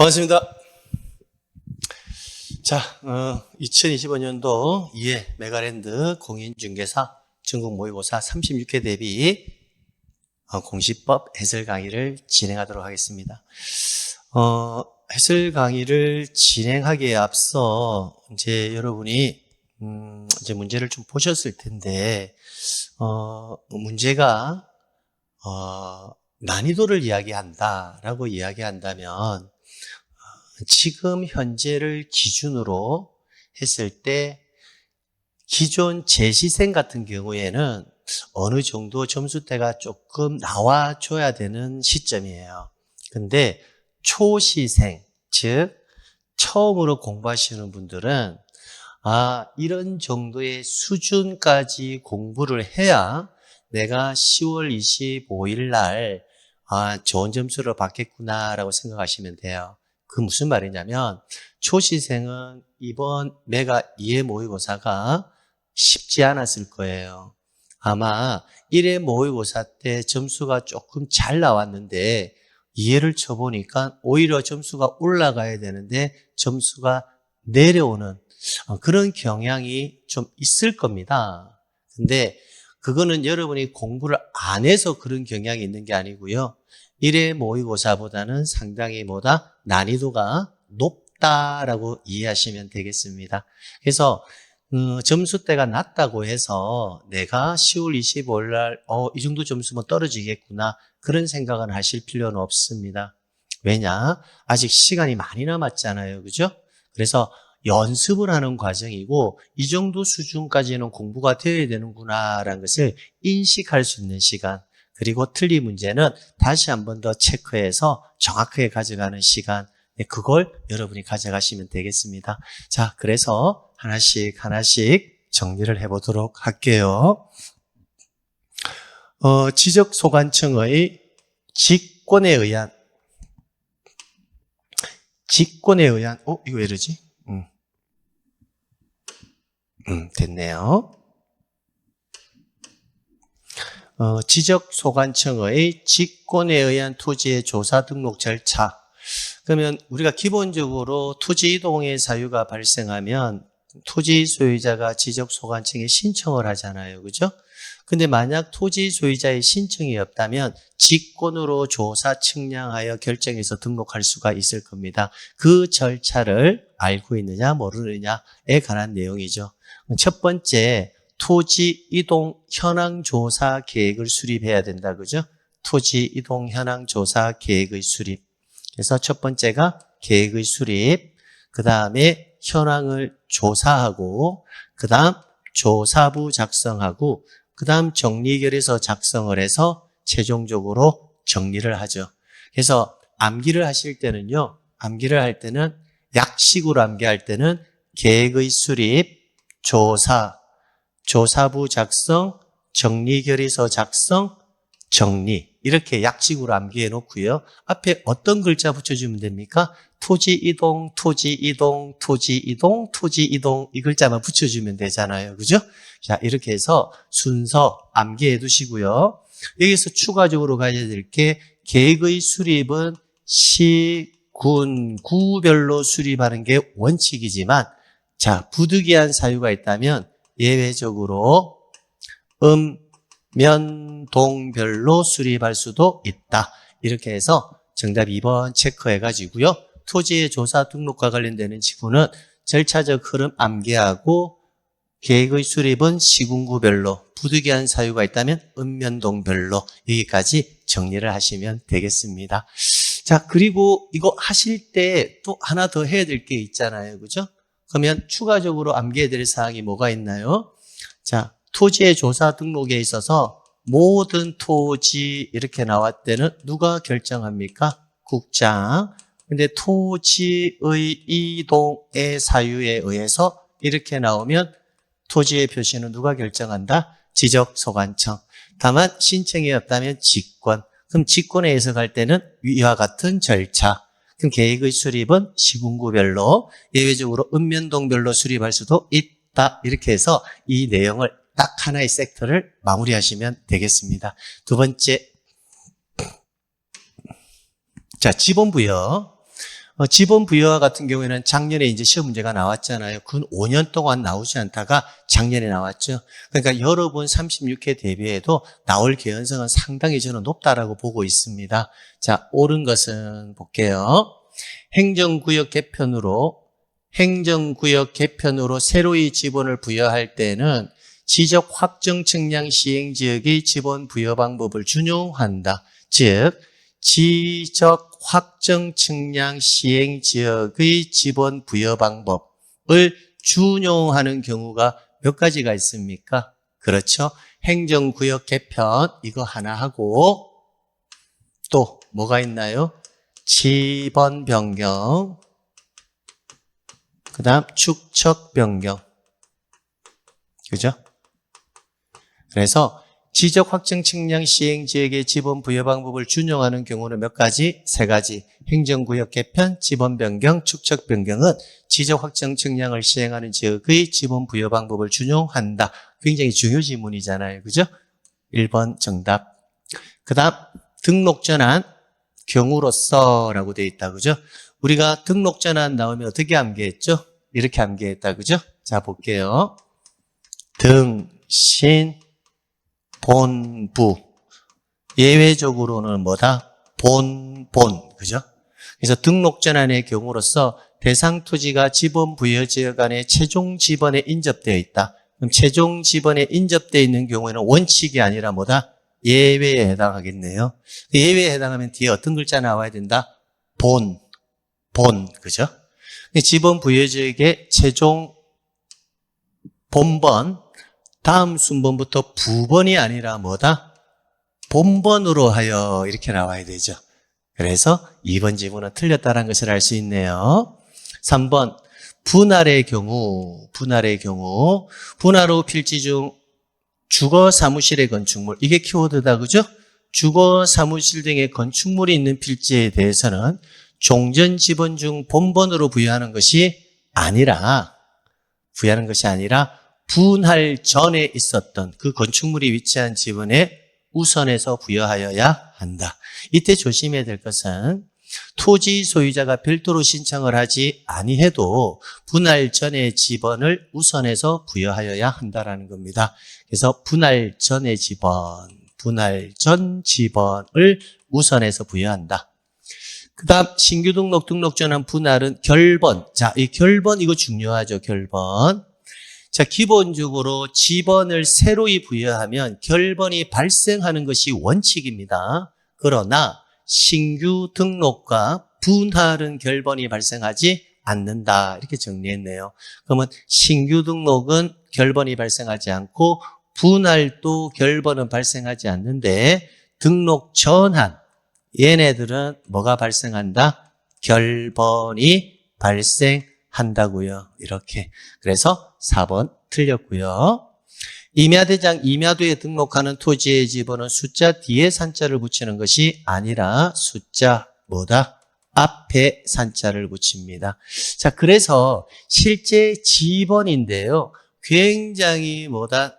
반갑습니다. 자, 2025년도 2회 메가랜드 공인중개사 전국 모의고사 36회 대비 공시법 해설 강의를 진행하도록 하겠습니다. 해설 강의를 진행하기에 앞서 이제 여러분이 이제 문제를 좀 보셨을 텐데 문제가 난이도를 이야기한다라고 이야기한다면 지금 현재를 기준으로 했을 때 기존 재시생 같은 경우에는 어느 정도 점수대가 조금 나와줘야 되는 시점이에요. 근데 초시생, 즉 처음으로 공부하시는 분들은 이런 정도의 수준까지 공부를 해야 내가 10월 25일 날 좋은 점수를 받겠구나라고 생각하시면 돼요. 그 무슨 말이냐면 초시생은 이번 메가 2회 모의고사가 쉽지 않았을 거예요. 아마 1회 모의고사 때 점수가 조금 잘 나왔는데 2회를 쳐보니까 오히려 점수가 올라가야 되는데 점수가 내려오는 그런 경향이 좀 있을 겁니다. 근데 그거는 여러분이 공부를 안 해서 그런 경향이 있는 게 아니고요. 1회 모의고사보다는 상당히 난이도가 높다라고 이해하시면 되겠습니다. 그래서 점수대가 낮다고 해서 내가 10월 25일 날 이 정도 점수면 떨어지겠구나 그런 생각은 하실 필요는 없습니다. 왜냐? 아직 시간이 많이 남았잖아요. 그죠? 그래서 연습을 하는 과정이고 이 정도 수준까지는 공부가 되어야 되는구나라는 것을 인식할 수 있는 시간, 그리고 틀린 문제는 다시 한 번 더 체크해서 정확하게 가져가는 시간, 그걸 여러분이 가져가시면 되겠습니다. 자, 그래서 하나씩 정리를 해보도록 할게요. 지적소관청의 직권에 의한, 이거 왜 이러지? 됐네요. 지적소관청의 직권에 의한 토지의 조사 등록 절차. 그러면 우리가 기본적으로 토지 이동의 사유가 발생하면 토지 소유자가 지적소관청에 신청을 하잖아요. 그죠? 근데 만약 토지 소유자의 신청이 없다면 직권으로 조사 측량하여 결정해서 등록할 수가 있을 겁니다. 그 절차를 알고 있느냐 모르느냐에 관한 내용이죠. 첫 번째, 토지 이동 현황 조사 계획을 수립해야 된다. 그죠? 토지 이동 현황 조사 계획의 수립. 그래서 첫 번째가 계획의 수립, 그 다음에 현황을 조사하고, 그 다음 조사부 작성하고, 그 다음 정리결에서 작성을 해서 최종적으로 정리를 하죠. 그래서 암기를 하실 때는요, 암기를 할 때는 약식으로 암기할 때는 계획의 수립, 조사부 작성, 정리결의서 작성, 정리, 이렇게 약식으로 암기해 놓고요. 앞에 어떤 글자 붙여주면 됩니까? 토지 이동, 이 글자만 붙여주면 되잖아요. 그죠? 자, 이렇게 해서 순서 암기해 두시고요. 여기서 추가적으로 가야 될 게 계획의 수립은 시, 군, 구별로 수립하는 게 원칙이지만, 자, 부득이한 사유가 있다면 예외적으로 면동별로 수립할 수도 있다. 이렇게 해서 정답 2번 체크해가지고요. 토지의 조사 등록과 관련되는 지구는 절차적 흐름 암기하고 계획의 수립은 시군구별로, 부득이한 사유가 있다면 읍면동별로 여기까지 정리를 하시면 되겠습니다. 자, 그리고 이거 하실 때 또 하나 더 해야 될 게 있잖아요. 그죠? 그러면 추가적으로 암기해야 될 사항이 뭐가 있나요? 자, 토지의 조사 등록에 있어서 모든 토지 이렇게 나왔을 때는 누가 결정합니까? 국장. 근데 토지의 이동의 사유에 의해서 이렇게 나오면 토지의 표시는 누가 결정한다? 지적소관청. 다만 신청이 없다면 직권. 그럼 직권에 해석할 때는 위와 같은 절차. 그럼 계획의 수립은 시군구별로, 예외적으로 읍면동별로 수립할 수도 있다. 이렇게 해서 이 내용을 딱 하나의 섹터를 마무리하시면 되겠습니다. 두 번째, 자, 지본부요. 지번 부여와 같은 경우에는 작년에 이제 시험 문제가 나왔잖아요. 근 5년 동안 나오지 않다가 작년에 나왔죠. 그러니까 여러 번 36회 대비해도 나올 개연성은 상당히 저는 높다라고 보고 있습니다. 자, 옳은 것은 볼게요. 행정구역 개편으로 새로이 지번을 부여할 때는 지적 확정 측량 시행 지역의 지번 부여 방법을 준용한다. 즉 지적 확정 측량 시행 지역의 지번 부여 방법을 준용하는 경우가 몇 가지가 있습니까? 그렇죠. 행정구역 개편 이거 하나 하고 또 뭐가 있나요? 지번 변경, 그 다음 축척 변경. 그죠? 그래서 지적 확정 측량 시행 지역의 지번 부여 방법을 준용하는 경우는 몇 가지? 세 가지. 행정구역 개편, 지번 변경, 축척 변경은 지적 확정 측량을 시행하는 지역의 지번 부여 방법을 준용한다. 굉장히 중요 지문이잖아요. 그죠? 1번 정답. 그 다음 등록 전환 경우로서 라고 되어 있다. 그죠? 우리가 등록 전환 나오면 어떻게 암기했죠? 이렇게 암기했다. 그죠? 자, 볼게요. 신, 본부. 예외적으로는 뭐다? 본. 그죠? 그래서 등록 전환의 경우로서 대상 토지가 지번 부여 지역 안에 최종 지번에 인접되어 있다. 그럼 최종 지번에 인접되어 있는 경우에는 원칙이 아니라 뭐다? 예외에 해당하겠네요. 예외에 해당하면 뒤에 어떤 글자 나와야 된다? 본. 그죠? 지번 부여 지역의 최종 본번, 다음 순번부터 부번이 아니라 뭐다? 본번으로 하여 이렇게 나와야 되죠. 그래서 2번 지문은 틀렸다는 것을 알 수 있네요. 3번 분할의 경우 분할 후 필지 중 주거 사무실의 건축물, 이게 키워드다. 그죠? 주거 사무실 등의 건축물이 있는 필지에 대해서는 종전 지번 중 본번으로 부여하는 것이 아니라 분할 전에 있었던 그 건축물이 위치한 지번에 우선해서 부여하여야 한다. 이때 조심해야 될 것은 토지 소유자가 별도로 신청을 하지 아니해도 분할 전의 지번을 우선해서 부여하여야 한다라는 겁니다. 그래서 분할 전 지번을 우선해서 부여한다. 그 다음 신규 등록 전환 분할은 결번. 자, 이 결번 이거 중요하죠. 결번. 자, 기본적으로 지번을 새로이 부여하면 결번이 발생하는 것이 원칙입니다. 그러나 신규 등록과 분할은 결번이 발생하지 않는다. 이렇게 정리했네요. 그러면 신규 등록은 결번이 발생하지 않고 분할도 결번은 발생하지 않는데 등록 전환, 얘네들은 뭐가 발생한다? 결번이 발생한다고요. 이렇게. 그래서 4번 틀렸고요. 임야대장 임야도에 등록하는 토지의 지번은 숫자 뒤에 산자를 붙이는 것이 아니라 숫자 뭐다? 앞에 산자를 붙입니다. 자, 그래서 실제 지번인데요. 굉장히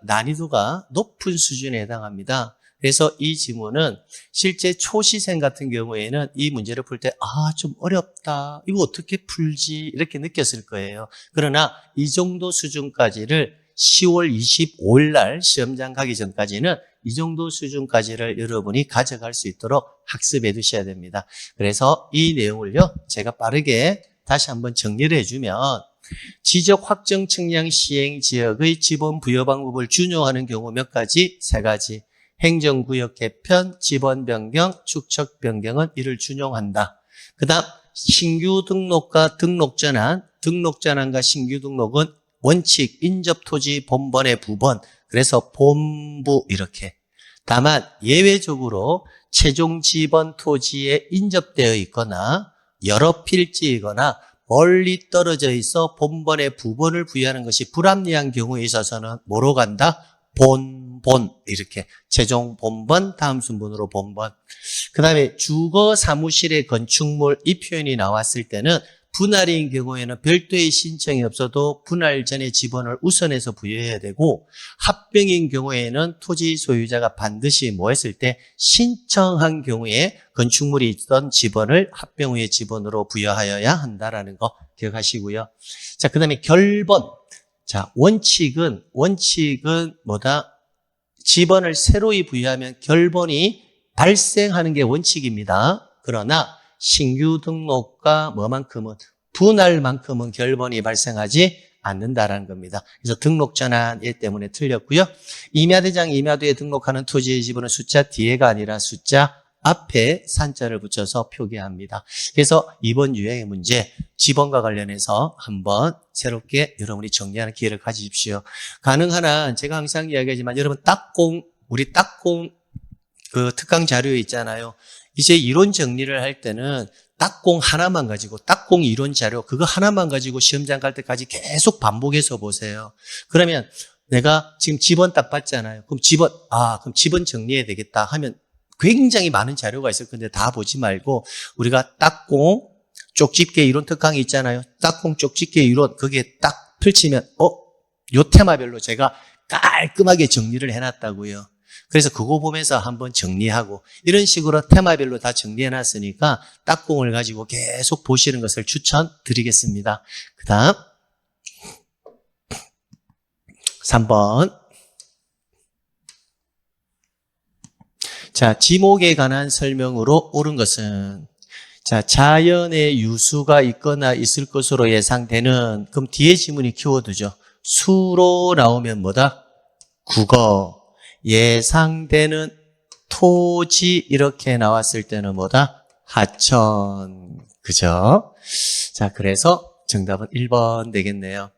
난이도가 높은 수준에 해당합니다. 그래서 이 지문은 실제 초시생 같은 경우에는 이 문제를 풀 때 좀 어렵다. 이거 어떻게 풀지? 이렇게 느꼈을 거예요. 그러나 이 정도 수준까지를 10월 25일 날 시험장 가기 전까지는 이 정도 수준까지를 여러분이 가져갈 수 있도록 학습해 두셔야 됩니다. 그래서 이 내용을요, 제가 빠르게 다시 한번 정리를 해주면 지적 확정 측량 시행 지역의 지번 부여 방법을 준용하는 경우 몇 가지? 3가지. 행정구역 개편, 지번 변경, 축척 변경은 이를 준용한다. 그 다음 신규 등록과 등록 전환과 신규 등록은 원칙, 인접 토지 본번의 부번, 그래서 본부 이렇게. 다만 예외적으로 최종 지번 토지에 인접되어 있거나 여러 필지이거나 멀리 떨어져 있어 본번의 부번을 부여하는 것이 불합리한 경우에 있어서는 뭐로 간다? 본 이렇게 최종 본번, 다음 순번으로 본번. 그 다음에 주거 사무실의 건축물 이 표현이 나왔을 때는 분할인 경우에는 별도의 신청이 없어도 분할 전에 지번을 우선해서 부여해야 되고, 합병인 경우에는 토지 소유자가 반드시 뭐 했을 때 신청한 경우에 건축물이 있던 지번을 합병 후의 지번으로 부여하여야 한다라는 거 기억하시고요. 자, 그 다음에 결번. 자, 원칙은 뭐다? 지번을 새로이 부여하면 결번이 발생하는 게 원칙입니다. 그러나 신규 등록과 뭐만큼은 분할만큼은 결번이 발생하지 않는다라는 겁니다. 그래서 등록 전환 일 때문에 틀렸고요. 임야대장 임야도에 등록하는 토지의 지번은 숫자 뒤에가 아니라 숫자 앞에 산자를 붙여서 표기합니다. 그래서 이번 유형의 문제 지번과 관련해서 한번 새롭게 여러분이 정리하는 기회를 가지십시오. 가능한 한 제가 항상 이야기하지만 여러분 우리 딱공 그 특강 자료에 있잖아요. 이제 이론 정리를 할 때는 딱공 하나만 가지고 딱공 이론 자료 그거 하나만 가지고 시험장 갈 때까지 계속 반복해서 보세요. 그러면 내가 지금 지번 딱 봤잖아요. 그럼 지번 정리해야 되겠다 하면 굉장히 많은 자료가 있을 건데 다 보지 말고 우리가 딱공 쪽집게 이론 특강이 있잖아요. 딱공 쪽집게 이론 거기에 딱 펼치면 요 테마별로 제가 깔끔하게 정리를 해놨다고요. 그래서 그거 보면서 한번 정리하고 이런 식으로 테마별로 다 정리해놨으니까 딱공을 가지고 계속 보시는 것을 추천드리겠습니다. 그 다음 3번. 자, 지목에 관한 설명으로 옳은 것은 자, 자연의 유수가 있거나 있을 것으로 예상되는 그럼 뒤에 지문이 키워드죠. 수로 나오면 뭐다? 국어. 예상되는 토지 이렇게 나왔을 때는 뭐다? 하천. 그죠? 자, 그래서 정답은 1번 되겠네요.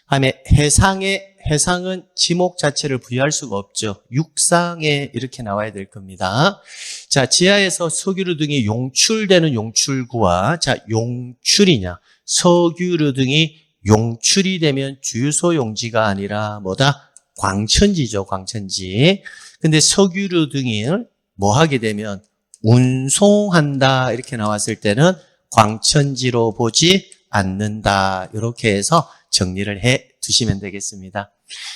다음에 해상은 지목 자체를 부여할 수가 없죠. 육상에 이렇게 나와야 될 겁니다. 자, 지하에서 석유류 등이 용출되는 용출구와 자, 용출이냐? 석유류 등이 용출이 되면 주유소 용지가 아니라 뭐다? 광천지죠, 광천지. 근데 석유류 등을 뭐 하게 되면 운송한다 이렇게 나왔을 때는 광천지로 보지 않는다. 이렇게 해서 정리를 해 두시면 되겠습니다.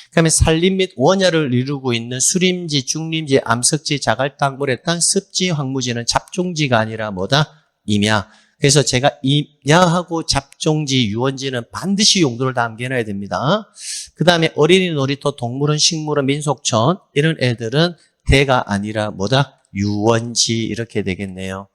그다음에 산림 및 원야를 이루고 있는 수림지, 중림지, 암석지, 자갈땅, 모래땅, 습지, 황무지는 잡종지가 아니라 뭐다? 임야. 그래서 제가 임야하고 잡종지, 유원지는 반드시 용도를 다 암기해놔야 됩니다. 그 다음에 어린이 놀이터, 동물원, 식물원, 민속촌 이런 애들은 대가 아니라 뭐다? 유원지 이렇게 되겠네요.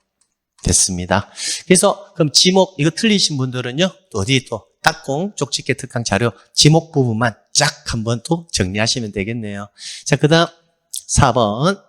됐습니다. 그래서 그럼 지목 이거 틀리신 분들은요. 또 어디 또 딱공 쪽집게 특강 자료 지목 부분만 쫙 한번 또 정리하시면 되겠네요. 자, 그 다음 4번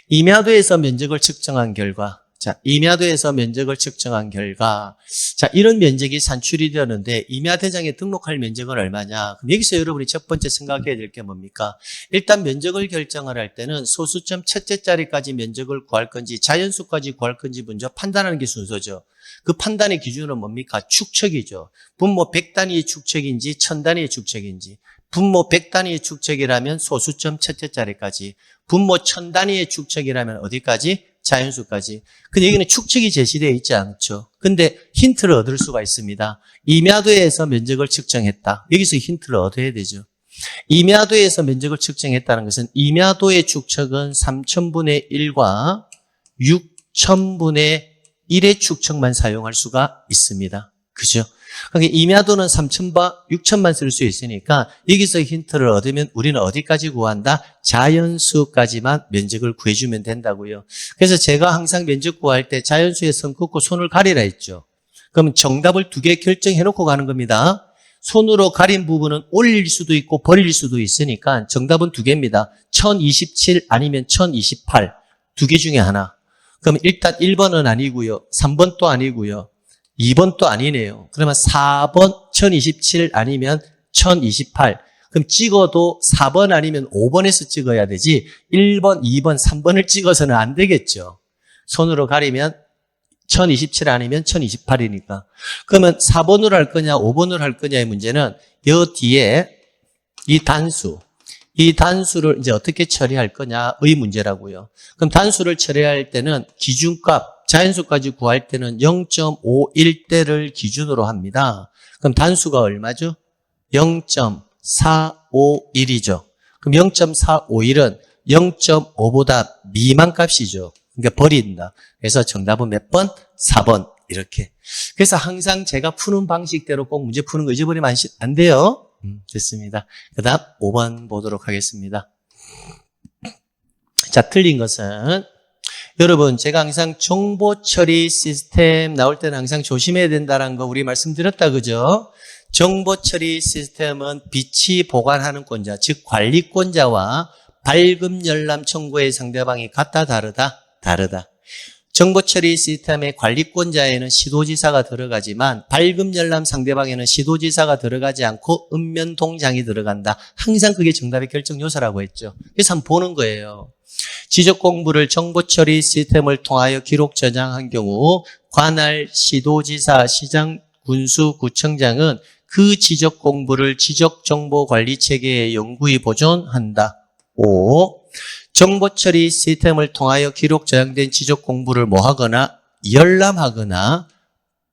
임야도에서 면적을 측정한 결과 자, 임야도에서 면적을 측정한 결과 자, 이런 면적이 산출이 되었는데 임야대장에 등록할 면적은 얼마냐? 그럼 여기서 여러분이 첫 번째 생각해야 될 게 뭡니까? 일단 면적을 결정을 할 때는 소수점 첫째 자리까지 면적을 구할 건지 자연수까지 구할 건지 먼저 판단하는 게 순서죠. 그 판단의 기준은 뭡니까? 축척이죠. 분모 100단위의 축척인지 1000단위의 축척인지 분모 100단위의 축척이라면 소수점 첫째 자리까지 분모 1000단위의 축척이라면 어디까지? 자연수까지. 근데 여기는 축척이 제시되어 있지 않죠. 근데 힌트를 얻을 수가 있습니다. 임야도에서 면적을 측정했다. 여기서 힌트를 얻어야 되죠. 임야도에서 면적을 측정했다는 것은 임야도의 축척은 3000분의 1과 6000분의 1의 축척만 사용할 수가 있습니다. 그죠? 그러니까 임야도는 3000바 6000만 쓸 수 있으니까 여기서 힌트를 얻으면 우리는 어디까지 구한다? 자연수까지만 면적을 구해주면 된다고요. 그래서 제가 항상 면적 구할 때 자연수에 선 긋고 손을 가리라 했죠. 그러면 정답을 2개 결정해놓고 가는 겁니다. 손으로 가린 부분은 올릴 수도 있고 버릴 수도 있으니까 정답은 2개입니다. 1027 아니면 1028 2개 중에 하나. 그럼 일단 1번은 아니고요. 3번도 아니고요. 2번도 아니네요. 그러면 4번 1027 아니면 1028. 그럼 찍어도 4번 아니면 5번에서 찍어야 되지 1번, 2번, 3번을 찍어서는 안 되겠죠. 손으로 가리면 1027 아니면 1028이니까. 그러면 4번으로 할 거냐 5번으로 할 거냐의 문제는 여 뒤에 이 단수 이 단수를 이제 어떻게 처리할 거냐의 문제라고요. 그럼 단수를 처리할 때는 기준값, 자연수까지 구할 때는 0.51대를 기준으로 합니다. 그럼 단수가 얼마죠? 0.451이죠. 그럼 0.451은 0.5보다 미만 값이죠. 그러니까 버린다. 그래서 정답은 몇 번? 4번. 이렇게. 그래서 항상 제가 푸는 방식대로 꼭 문제 푸는 거 잊어버리면 안 돼요. 됐습니다. 그 다음 5번 보도록 하겠습니다. 자, 틀린 것은 여러분 제가 항상 정보 처리 시스템 나올 때는 항상 조심해야 된다는 거 우리 말씀드렸다 그죠? 정보 처리 시스템은 비치 보관하는 권자, 즉 관리권자와 발급 열람 청구의 상대방이 같다 다르다? 다르다. 정보 처리 시스템의 관리권자에는 시도지사가 들어가지만 발급 열람 상대방에는 시도지사가 들어가지 않고 읍면동장이 들어간다. 항상 그게 정답의 결정 요소라고 했죠. 그래서 한번 보는 거예요. 지적 공부를 정보 처리 시스템을 통하여 기록 저장한 경우 관할 시도지사, 시장, 군수, 구청장은 그 지적 공부를 지적 정보 관리 체계에 영구히 보존한다. 5. 정보 처리 시스템을 통하여 기록 저장된 지적 공부를 모하거나 열람하거나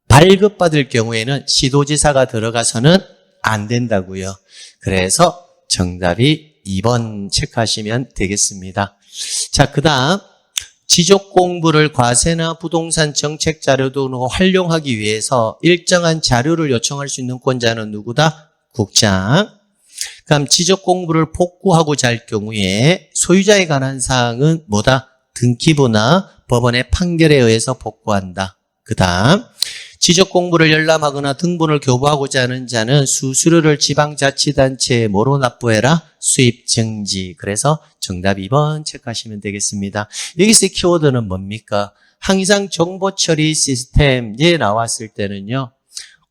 발급받을 경우에는 시도지사가 들어가서는 안 된다고요. 그래서 정답이 2번 체크하시면 되겠습니다. 자, 그 다음 지적 공부를 과세나 부동산 정책 자료 등으로 활용하기 위해서 일정한 자료를 요청할 수 있는 권자는 누구다? 국장. 그럼 지적 공부를 복구하고자 할 경우에 소유자에 관한 사항은 뭐다? 등기부나 법원의 판결에 의해서 복구한다. 그 다음 지적 공부를 열람하거나 등본을 교부하고자 하는 자는 수수료를 지방자치단체에 뭐로 납부해라? 수입증지. 그래서 정답 2번 체크하시면 되겠습니다. 여기서 키워드는 뭡니까? 항상 정보처리 시스템에 나왔을 때는요.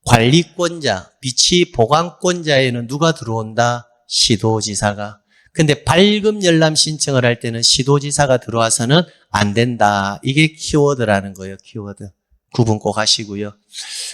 관리권자, 비치 보관권자에는 누가 들어온다? 시도지사가. 근데 발급 열람 신청을 할 때는 시도지사가 들어와서는 안 된다. 이게 키워드라는 거예요. 키워드. 구분 꼭 하시고요.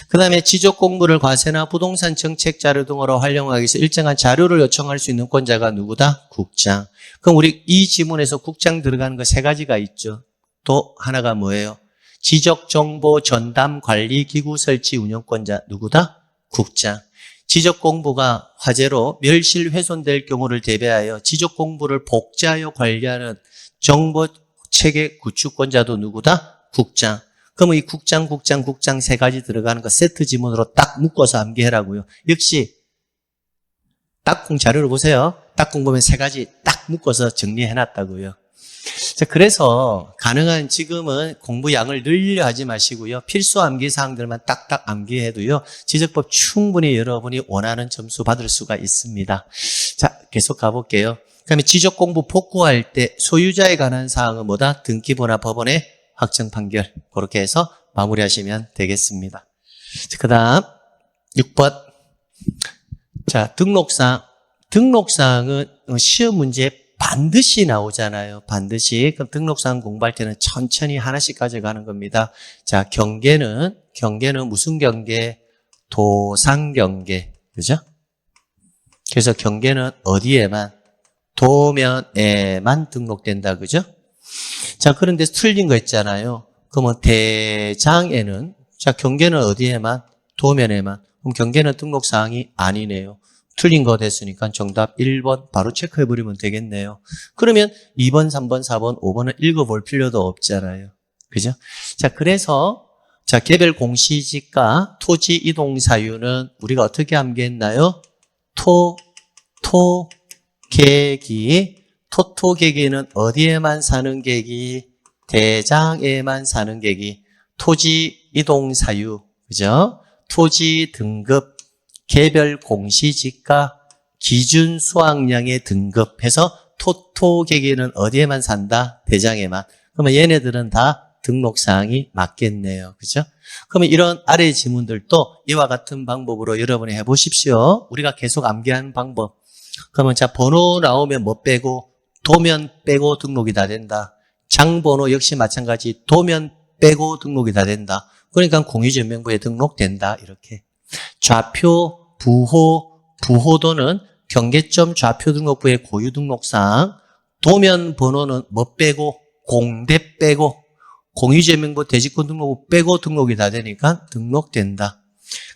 그 다음에 지적 공부를 과세나 부동산 정책 자료 등으로 활용하기 위해서 일정한 자료를 요청할 수 있는 권자가 누구다? 국장. 그럼 우리 이 지문에서 국장 들어가는 거 3가지가 있죠. 또 하나가 뭐예요? 지적정보 전담 관리 기구 설치 운영권자 누구다? 국장. 지적공부가 화재로 멸실 훼손될 경우를 대비하여 지적공부를 복제하여 관리하는 정보체계 구축권자도 누구다? 국장. 그러면 이 국장 3가지 들어가는 거 세트 지문으로 딱 묶어서 암기해라고요. 역시 딱공 자료를 보세요. 딱공 보면 3가지 딱 묶어서 정리해놨다고요. 자, 그래서 가능한 지금은 공부 양을 늘려 하지 마시고요. 필수 암기 사항들만 딱딱 암기해도요. 지적법 충분히 여러분이 원하는 점수 받을 수가 있습니다. 자, 계속 가볼게요. 그다음에 지적 공부 복구할 때 소유자에 관한 사항은 뭐다? 등기부나 법원의 확정 판결. 그렇게 해서 마무리하시면 되겠습니다. 그 다음 6번. 자, 등록사항은 시험 문제 반드시 나오잖아요. 반드시. 그럼 등록사항 공부할 때는 천천히 하나씩 가져가는 겁니다. 자, 경계는 무슨 경계? 도상경계. 그죠? 그래서 경계는 어디에만? 도면에만 등록된다. 그죠? 자, 그런데 틀린 거 있잖아요. 그러면 대장에는, 자, 경계는 어디에만? 도면에만. 그럼 경계는 등록사항이 아니네요. 틀린 거 됐으니까 정답 1번 바로 체크해버리면 되겠네요. 그러면 2번, 3번, 4번, 5번은 읽어볼 필요도 없잖아요. 그죠? 자, 그래서, 자, 개별 공시지가 토지 이동 사유는 우리가 어떻게 암기했나요? 토토계기는 어디에만 사는 계기? 대장에만 사는 계기. 토지 이동 사유. 그죠? 토지 등급. 개별 공시지가 기준 수확량의 등급해서 토토계기는 어디에만 산다? 대장에만. 그러면 얘네들은 다 등록사항이 맞겠네요. 그죠? 그러면 이런 아래 지문들도 이와 같은 방법으로 여러분이 해보십시오. 우리가 계속 암기하는 방법. 그러면 자, 번호 나오면 뭐 빼고? 도면 빼고 등록이 다 된다. 장번호 역시 마찬가지. 도면 빼고 등록이 다 된다. 그러니까 공유전명부에 등록된다. 이렇게. 좌표, 부호도는 경계점 좌표 등록부의 고유 등록상 도면 번호는 뭐 빼고 공대 빼고 공유제명부 대지권 등록부 빼고 등록이 다 되니까 등록된다.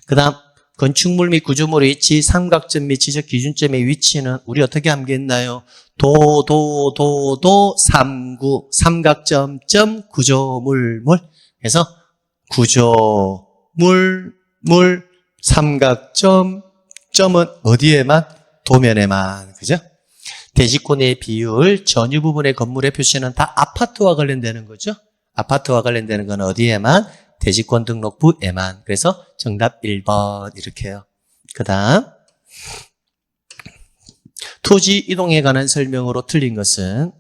그 다음 건축물 및 구조물의 위치, 삼각점 및 지적 기준점의 위치는 우리 어떻게 암기했나요? 삼구 삼각점 구조물 그래서 구조물 삼각점 점은 어디에만? 도면에만. 그죠? 대지권의 비율, 전유 부분의 건물의 표시는 다 아파트와 관련되는 거죠. 아파트와 관련되는 건 어디에만? 대지권 등록부에만. 그래서 정답 1번 이렇게 해요. 그 다음 토지 이동에 관한 설명으로 틀린 것은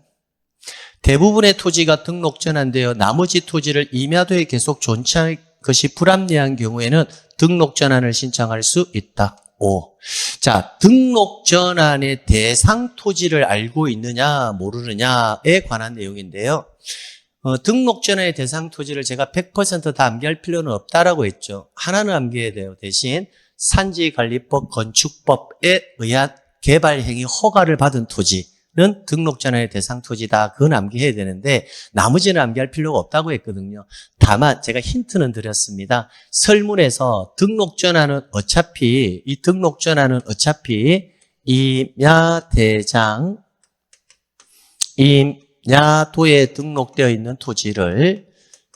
대부분의 토지가 등록 전환되어 나머지 토지를 임야도에 계속 존치할 것이 불합리한 경우에는 등록 전환을 신청할 수 있다. 5. 자, 등록 전환의 대상 토지를 알고 있느냐 모르느냐에 관한 내용인데요. 등록 전환의 대상 토지를 제가 100% 다 암기할 필요는 없다라고 했죠. 하나는 암기해야 돼요. 대신 산지관리법, 건축법에 의한 개발행위 허가를 받은 토지는 등록 전환의 대상 토지다. 그건 암기해야 되는데 나머지는 암기할 필요가 없다고 했거든요. 다만 제가 힌트는 드렸습니다. 설문에서 등록 전환은 어차피 임야도에 등록되어 있는 토지를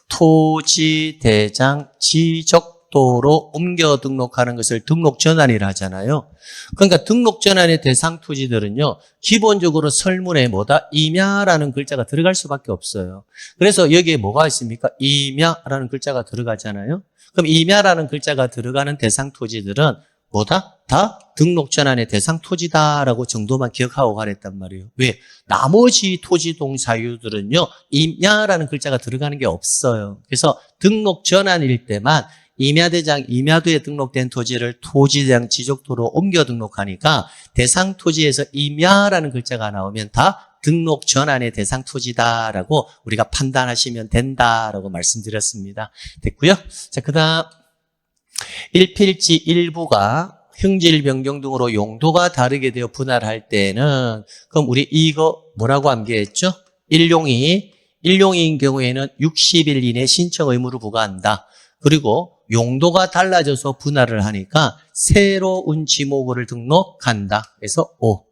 토지대장 지적도로 옮겨 등록하는 것을 등록 전환이라 하잖아요. 그러니까 등록 전환의 대상 토지들은요, 기본적으로 설문에 뭐다? 임야라는 글자가 들어갈 수밖에 없어요. 그래서 여기에 뭐가 있습니까? 임야라는 글자가 들어가잖아요. 그럼 임야라는 글자가 들어가는 대상 토지들은 뭐다? 다 등록 전환의 대상 토지다라고 정도만 기억하고 가랬단 말이에요. 왜? 나머지 토지 동사유들은요, 임야라는 글자가 들어가는 게 없어요. 그래서 등록 전환일 때만 임야도에 등록된 토지를 토지대장 지적도로 옮겨 등록하니까 대상 토지에서 임야라는 글자가 나오면 다 등록 전환의 대상 토지다라고 우리가 판단하시면 된다라고 말씀드렸습니다. 됐고요. 자, 그다음 1필지 일부가 형질 변경 등으로 용도가 다르게 되어 분할할 때는 그럼 우리 이거 뭐라고 암기했죠? 일용이인 경우에는 60일 이내 신청 의무를 부과한다. 그리고 용도가 달라져서 분할을 하니까 새로운 지목을 등록한다. 그래서 5.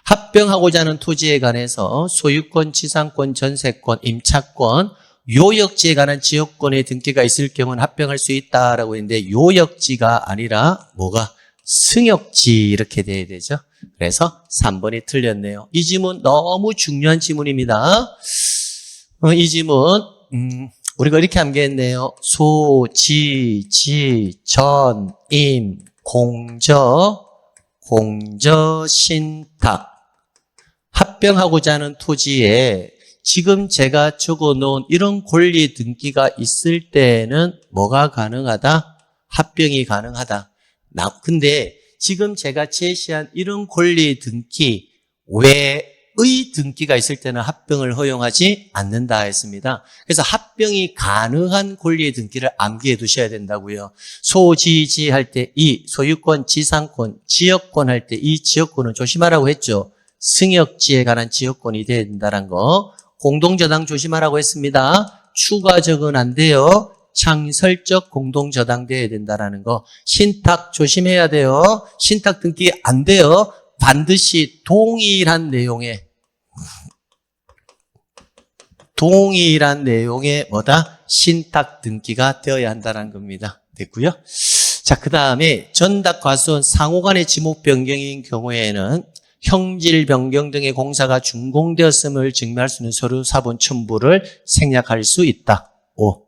합병하고자 하는 토지에 관해서 소유권, 지상권, 전세권, 임차권, 요역지에 관한 지역권의 등기가 있을 경우는 합병할 수 있다라고 했는데 요역지가 아니라 뭐가? 승역지 이렇게 돼야 되죠. 그래서 3번이 틀렸네요. 이 지문 너무 중요한 지문입니다. 이 지문 우리가 이렇게 암기했네요. 소, 지, 전, 임, 공저, 신탁. 합병하고자 하는 토지에 지금 제가 적어놓은 이런 권리 등기가 있을 때는 뭐가 가능하다? 합병이 가능하다. 근데 지금 제가 제시한 이런 권리 등기 외의 등기가 있을 때는 합병을 허용하지 않는다 했습니다. 그래서 합병이 가능한 권리의 등기를 암기해 두셔야 된다고요. 소지지 할 때 이 소유권, 지상권, 지역권 할 때 이 지역권은 조심하라고 했죠. 승역지에 관한 지역권이 돼야 된다는 거. 공동저당 조심하라고 했습니다. 추가적은 안 돼요. 창설적 공동저당돼야 된다는 거. 신탁 조심해야 돼요. 신탁 등기 안 돼요. 반드시 동일한 내용의 뭐다? 신탁 등기가 되어야 한다는 겁니다. 됐고요. 자, 그 다음에 전답 과수원 상호간의 지목 변경인 경우에는 형질 변경 등의 공사가 준공되었음을 증명할 수 있는 서류 사본 첨부를 생략할 수 있다. 5.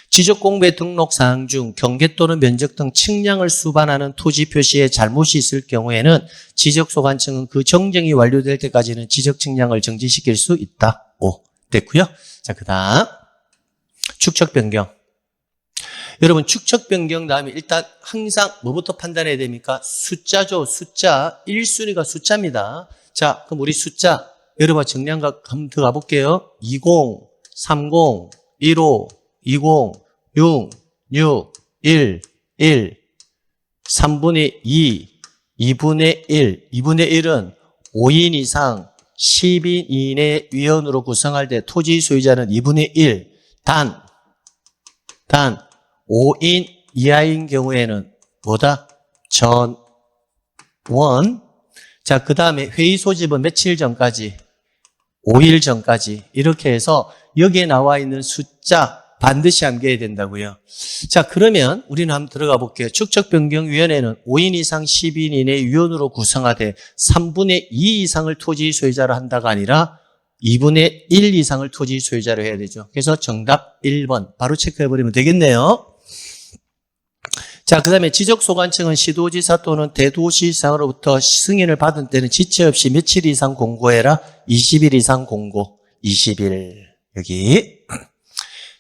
지적공부의 등록사항 중 경계 또는 면적 등 측량을 수반하는 토지 표시에 잘못이 있을 경우에는 지적소관청은 그 정정이 완료될 때까지는 지적 측량을 정지시킬 수 있다. 5. 됐고요. 자, 그 다음 축척 변경. 여러분 축척 변경 다음에 일단 항상 뭐부터 판단해야 됩니까? 숫자죠. 숫자. 1순위가 숫자입니다. 자, 그럼 우리 숫자 여러분 정량각 한번 들어가 볼게요. 20, 30, 15, 20, 6, 1, 3분의 2, 2분의 1. 2분의 1은 5인 이상 10인 이내 위원으로 구성할 때 토지 소유자는 2분의 1. 단 5인 이하인 경우에는 뭐다? 전원. 자, 그 다음에 회의 소집은 며칠 전까지? 5일 전까지. 이렇게 해서 여기에 나와 있는 숫자 반드시 암기해야 된다고요. 자, 그러면 우리는 한번 들어가 볼게요. 축척변경위원회는 5인 이상 10인 이내 위원으로 구성하되 3분의 2 이상을 토지 소유자로 한다가 아니라 2분의 1 이상을 토지 소유자로 해야 되죠. 그래서 정답 1번 바로 체크해버리면 되겠네요. 자, 그 다음에 지적소관청은 시도지사 또는 대도시장으로부터 승인을 받은 때는 지체 없이 며칠 이상 공고해라? 20일 이상 공고. 20일. 여기.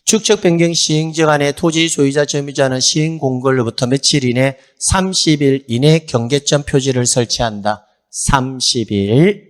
축척 변경 시행기간에 토지 소유자 점유자는 시행 공고로부터 며칠 이내 30일 이내 경계점 표지를 설치한다. 30일.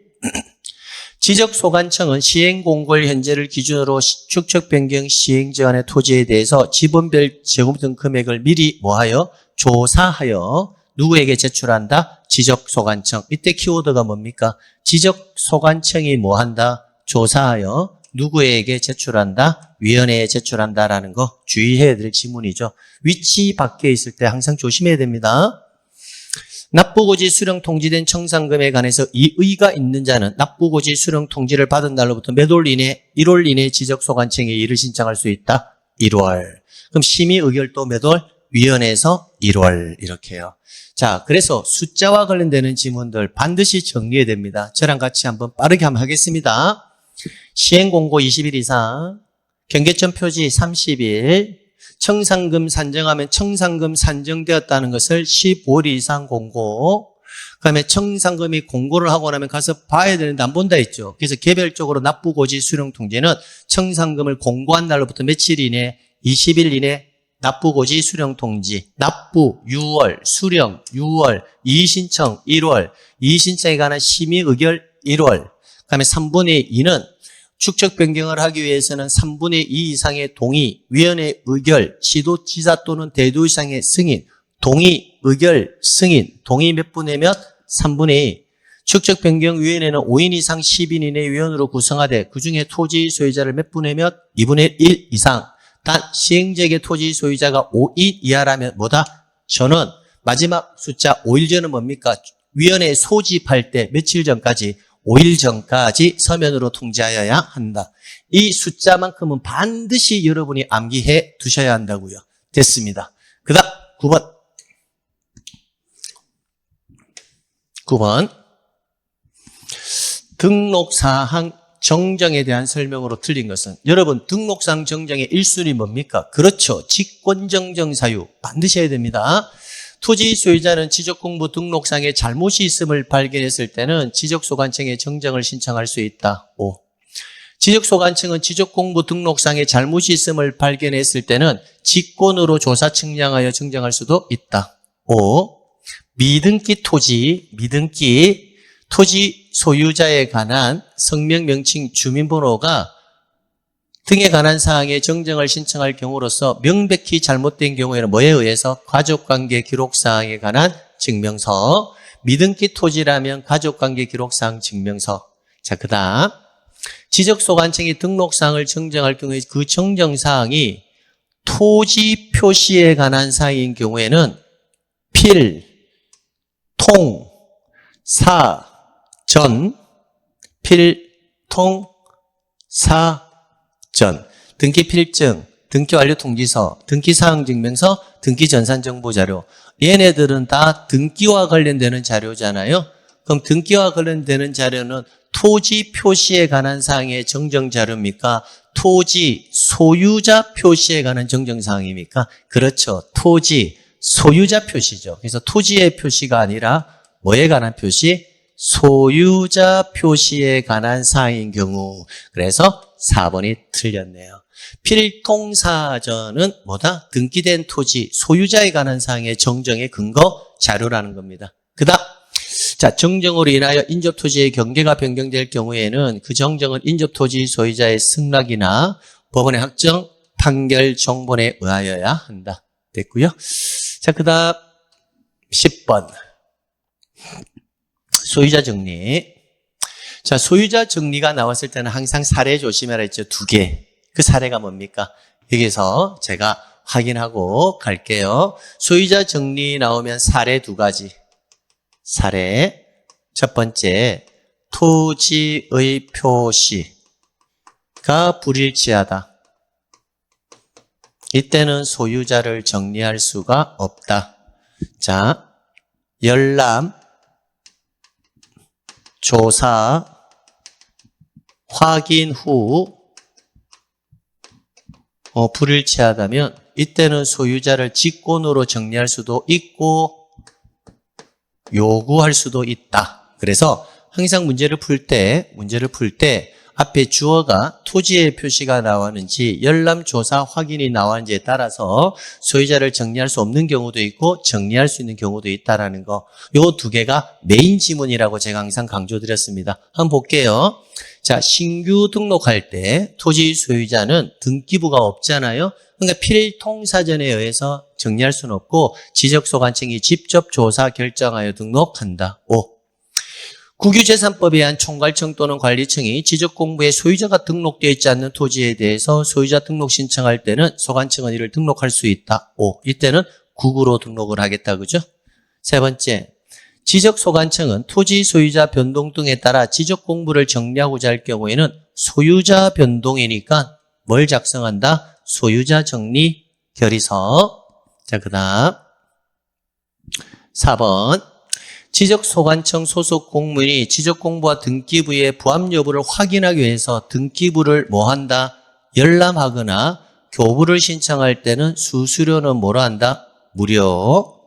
지적소관청은 시행 공고일 현재를 기준으로 축척 변경 시행기간의 토지에 대해서 지분별 제곱 등 금액을 미리 뭐하여? 조사하여 누구에게 제출한다? 지적소관청. 이때 키워드가 뭡니까? 지적소관청이 뭐한다? 조사하여 누구에게 제출한다? 위원회에 제출한다라는 거 주의해야 될 지문이죠. 위치 밖에 있을 때 항상 조심해야 됩니다. 납부고지 수령 통지된 청산금에 관해서 이의가 있는 자는 납부고지 수령 통지를 받은 날로부터 몇 월 이내? 1월 이내 지적소관청에 이를 신청할 수 있다? 1월. 그럼 심의 의결도 몇 월? 위원회에서 1월 이렇게요. 자, 그래서 숫자와 관련되는 지문들 반드시 정리해야 됩니다. 저랑 같이 한번 빠르게 한번 하겠습니다. 시행공고 20일 이상, 경계점 표지 30일, 청산금 산정하면 청산금 산정되었다는 것을 15일 이상 공고, 그 다음에 청산금이 공고를 하고 나면 가서 봐야 되는데 안 본다 했죠. 그래서 개별적으로 납부고지 수령 통지는 청산금을 공고한 날로부터 며칠 이내, 20일 이내 납부고지 수령 통지, 납부 6월, 수령 6월, 이의신청 1월, 이의신청에 관한 심의 의결 1월, 그 다음에 3분의 2는 축척 변경을 하기 위해서는 3분의 2 이상의 동의, 위원회 의결, 시도지사 또는 대도시장의 승인, 동의, 의결, 승인, 동의 몇 분의 몇? 3분의 2. 축척 변경 위원회는 5인 이상 10인 이내 위원으로 구성하되 그중에 토지 소유자를 몇 분의 몇? 2분의 1 이상. 단 시행지역의 토지 소유자가 5인 이하라면 뭐다? 전원. 마지막 숫자 5일 전은 뭡니까? 위원회 소집할 때 며칠 전까지? 5일 전까지 서면으로 통지하여야 한다. 이 숫자만큼은 반드시 여러분이 암기해 두셔야 한다고요. 됐습니다. 그 다음 9번 등록사항 정정에 대한 설명으로 틀린 것은 여러분 등록사항 정정의 1순위 뭡니까? 그렇죠. 직권정정 사유 반드시 해야 됩니다. 토지 소유자는 지적공부 등록상에 잘못이 있음을 발견했을 때는 지적소관청에 정정을 신청할 수 있다. 5. 지적소관청은 지적공부 등록상에 잘못이 있음을 발견했을 때는 직권으로 조사 측량하여 정정할 수도 있다. 5. 미등기 토지 소유자에 관한 성명, 명칭, 주민번호가 등에 관한 사항의 정정을 신청할 경우로서 명백히 잘못된 경우에는 뭐에 의해서? 가족관계 기록사항에 관한 증명서. 미등기 토지라면 가족관계 기록사항 증명서. 자, 그 다음 지적소관청이 등록사항을 정정할 경우에 그 정정사항이 토지 표시에 관한 사항인 경우에는 필, 통, 사, 전, 필, 통, 사, 전, 등기필증, 등기완료통지서, 등기사항증명서, 등기전산정보자료. 얘네들은 다 등기와 관련되는 자료잖아요. 그럼 등기와 관련되는 자료는 토지 표시에 관한 사항의 정정자료입니까? 토지 소유자 표시에 관한 정정사항입니까? 그렇죠. 토지 소유자 표시죠. 그래서 토지의 표시가 아니라 뭐에 관한 표시? 소유자 표시에 관한 사항인 경우. 그래서 4번이 틀렸네요. 필통사전은 뭐다? 등기된 토지 소유자에 관한 사항의 정정의 근거 자료라는 겁니다. 그 다음 자, 정정으로 인하여 인접토지의 경계가 변경될 경우에는 그 정정은 인접토지 소유자의 승낙이나 법원의 확정, 판결, 정본에 의하여야 한다. 됐고요. 자, 그 다음 10번. 소유자 정리. 자, 소유자 정리가 나왔을 때는 항상 사례 조심해라 했죠. 2개. 그 사례가 뭡니까? 여기서 제가 확인하고 갈게요. 소유자 정리 나오면 사례 2가지. 사례. 첫 번째, 토지의 표시가 불일치하다. 이때는 소유자를 정리할 수가 없다. 자, 열람, 조사, 확인 후 불일치하다면 이때는 소유자를 직권으로 정리할 수도 있고 요구할 수도 있다. 그래서 항상 문제를 풀 때 앞에 주어가 토지의 표시가 나왔는지 열람 조사 확인이 나왔는지에 따라서 소유자를 정리할 수 없는 경우도 있고 정리할 수 있는 경우도 있다라는 거. 요 2개가 메인 지문이라고 제가 항상 강조드렸습니다. 한번 볼게요. 자, 신규 등록할 때 토지 소유자는 등기부가 없잖아요. 그러니까 필통사전에 의해서 정리할 수는 없고 지적소관청이 직접 조사 결정하여 등록한다. 5. 국유재산법에 의한 총괄청 또는 관리청이 지적공부에 소유자가 등록되어 있지 않는 토지에 대해서 소유자 등록 신청할 때는 소관청은 이를 등록할 수 있다. 5. 이때는 국으로 등록을 하겠다. 그죠? 세 번째, 지적소관청은 토지 소유자 변동 등에 따라 지적공부를 정리하고자 할 경우에는 소유자 변동이니까 뭘 작성한다? 소유자 정리 결의서. 자, 그 다음 4번. 지적소관청 소속 공무원이 지적공부와 등기부의 부합 여부를 확인하기 위해서 등기부를 뭐한다? 열람하거나 교부를 신청할 때는 수수료는 뭐로 한다? 무료.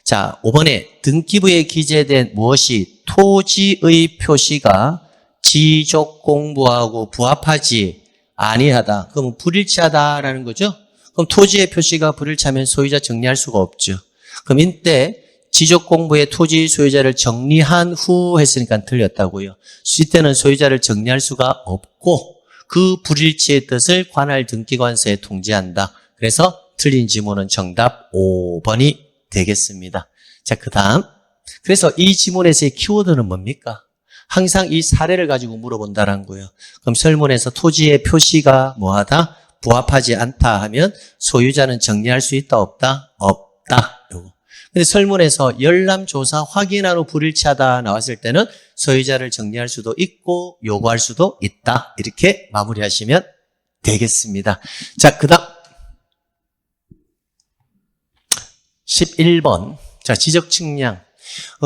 자, 5번에 등기부에 기재된 무엇이 토지의 표시가 지적공부하고 부합하지 아니하다. 그럼 불일치하다라는 거죠? 그럼 토지의 표시가 불일치하면 소유자 정리할 수가 없죠. 그럼 이때 지적공부의 토지 소유자를 정리한 후 했으니까 틀렸다고요. 이때는 소유자를 정리할 수가 없고 그 불일치의 뜻을 관할 등기관서에 통지한다. 그래서 틀린 지문은 정답 5번이 되겠습니다. 자, 그 다음. 그래서 이 지문에서의 키워드는 뭡니까? 항상 이 사례를 가지고 물어본다는 거예요. 그럼 설문에서 토지의 표시가 뭐하다? 부합하지 않다 하면 소유자는 정리할 수 있다, 없다? 없다. 요거. 근데 설문에서 열람조사 확인한 후 불일치하다 나왔을 때는 소유자를 정리할 수도 있고 요구할 수도 있다. 이렇게 마무리하시면 되겠습니다. 자, 그 다음 11번. 자, 지적측량.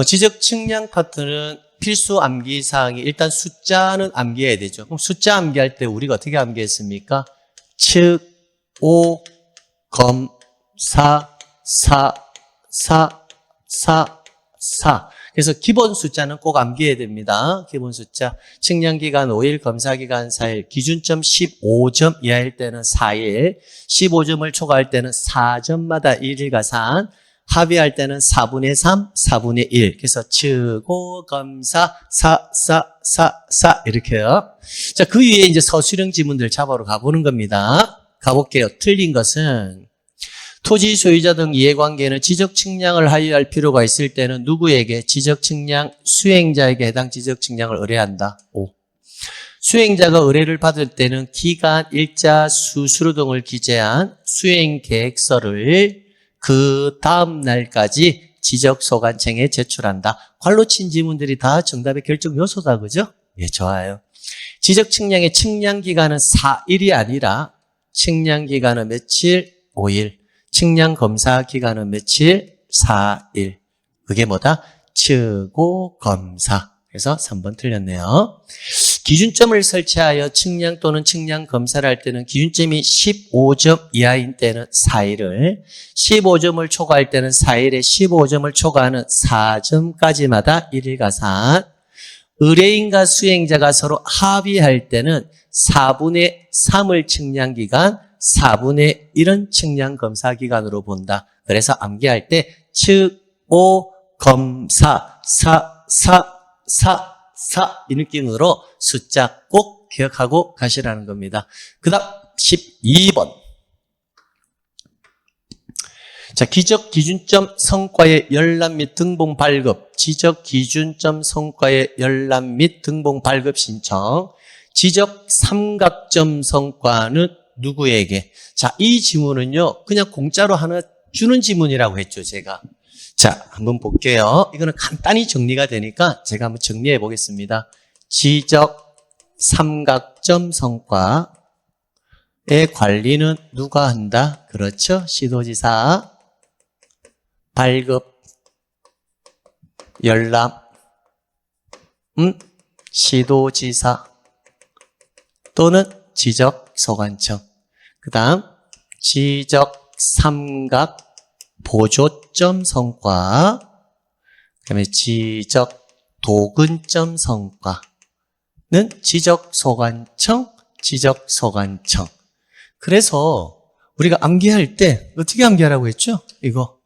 지적측량 파트는 필수 암기사항이 일단 숫자는 암기해야 되죠. 그럼 숫자 암기할 때 우리가 어떻게 암기했습니까? 측, 오, 검, 사. 그래서 기본 숫자는 꼭 암기해야 됩니다. 기본 숫자. 측량기간 5일, 검사기간 4일, 기준점 15점 이하일 때는 4일, 15점을 초과할 때는 4점마다 1일 가산, 합의할 때는 4분의 3, 4분의 1. 그래서 측오, 검사, 사 이렇게요. 자, 그 위에 이제 서술형 지문들 잡아러 가보는 겁니다. 가볼게요. 틀린 것은 토지 소유자 등 이해관계는 지적 측량을 하여야 할 필요가 있을 때는 누구에게? 지적 측량 수행자에게 해당 지적 측량을 의뢰한다. 5. 수행자가 의뢰를 받을 때는 기간, 일자, 수수료 등을 기재한 수행 계획서를 그 다음 날까지 지적소관청에 제출한다. 괄로 친 지문들이 다 정답의 결정 요소다. 그죠? 예, 좋아요. 지적 측량의 측량 기간은 4일이 아니라 측량 기간은 며칠? 5일. 측량 검사 기간은 며칠? 4일. 그게 뭐다? 측오 검사. 그래서 3번 틀렸네요. 기준점을 설치하여 측량 또는 측량 검사를 할 때는 기준점이 15점 이하인 때는 4일을, 15점을 초과할 때는 4일에 15점을 초과하는 4점까지마다 1일 가산, 의뢰인과 수행자가 서로 합의할 때는 4분의 3을 측량 기간, 4분의 1은 측량 검사 기간으로 본다. 그래서 암기할 때 측, 오, 검사, 이 느낌으로 숫자 꼭 기억하고 가시라는 겁니다. 그 다음 12번. 자, 지적 기준점 성과의 열람 및 등본 발급, 지적 기준점 성과의 열람 및 등본 발급 신청, 지적 삼각점 성과는 누구에게? 자, 이 지문은요, 그냥 공짜로 하나 주는 지문이라고 했죠, 제가. 자, 한번 볼게요. 이거는 간단히 정리가 되니까 제가 한번 정리해 보겠습니다. 지적 삼각점 성과의 관리는 누가 한다? 그렇죠. 시도지사, 발급, 열람, 시도지사 또는 지적소관청. 그 다음 지적 삼각 보조점 성과, 그 다음에 지적 도근점 성과는 지적소관청, 지적소관청. 그래서 우리가 암기할 때 어떻게 암기하라고 했죠? 이거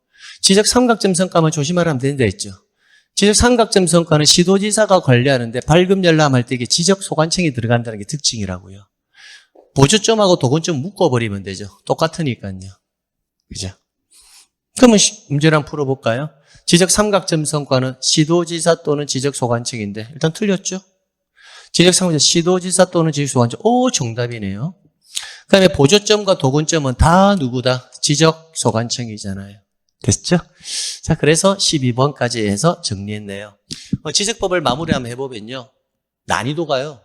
지적 삼각점 성과만 조심하라면 된다 했죠. 지적 삼각점 성과는 시도지사가 관리하는데 발급 열람할 때 이게 지적소관청이 들어간다는 게 특징이라고요. 보조점하고 도근점 묶어버리면 되죠. 똑같으니까요. 그죠? 그러면 문제를 한번 풀어볼까요? 지적 삼각점 성과는 시도지사 또는 지적소관청인데 일단 틀렸죠? 지적 삼각점 시도지사 또는 지적소관청. 오, 정답이네요. 그 다음에 보조점과 도근점은 다 누구다? 지적소관청이잖아요. 됐죠? 자, 그래서 12번까지 해서 정리했네요. 지적법을 마무리 한번 해보면요. 난이도가요.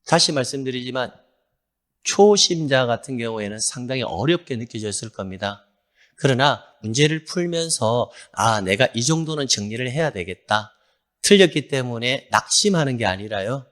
다시 말씀드리지만 초심자 같은 경우에는 상당히 어렵게 느껴졌을 겁니다. 그러나 문제를 풀면서 내가 이 정도는 정리를 해야 되겠다. 틀렸기 때문에 낙심하는 게 아니라요.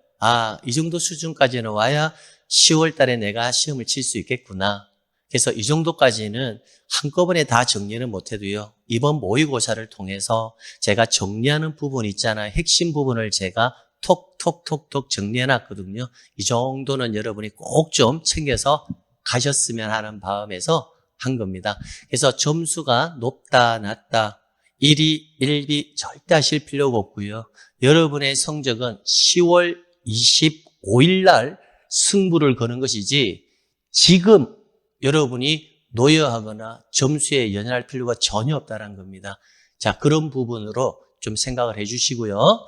이 정도 수준까지는 와야 10월 달에 내가 시험을 칠 수 있겠구나. 그래서 이 정도까지는 한꺼번에 다 정리는 못해도요. 이번 모의고사를 통해서 제가 정리하는 부분 있잖아요. 핵심 부분을 제가 톡톡톡톡 정리해놨거든요. 이 정도는 여러분이 꼭 좀 챙겨서 가셨으면 하는 마음에서 한 겁니다. 그래서 점수가 높다 낮다 1위 1비 절대 하실 필요가 없고요. 여러분의 성적은 10월 25일 날 승부를 거는 것이지 지금 여러분이 노여하거나 점수에 연연할 필요가 전혀 없다는 겁니다. 자, 그런 부분으로 좀 생각을 해 주시고요.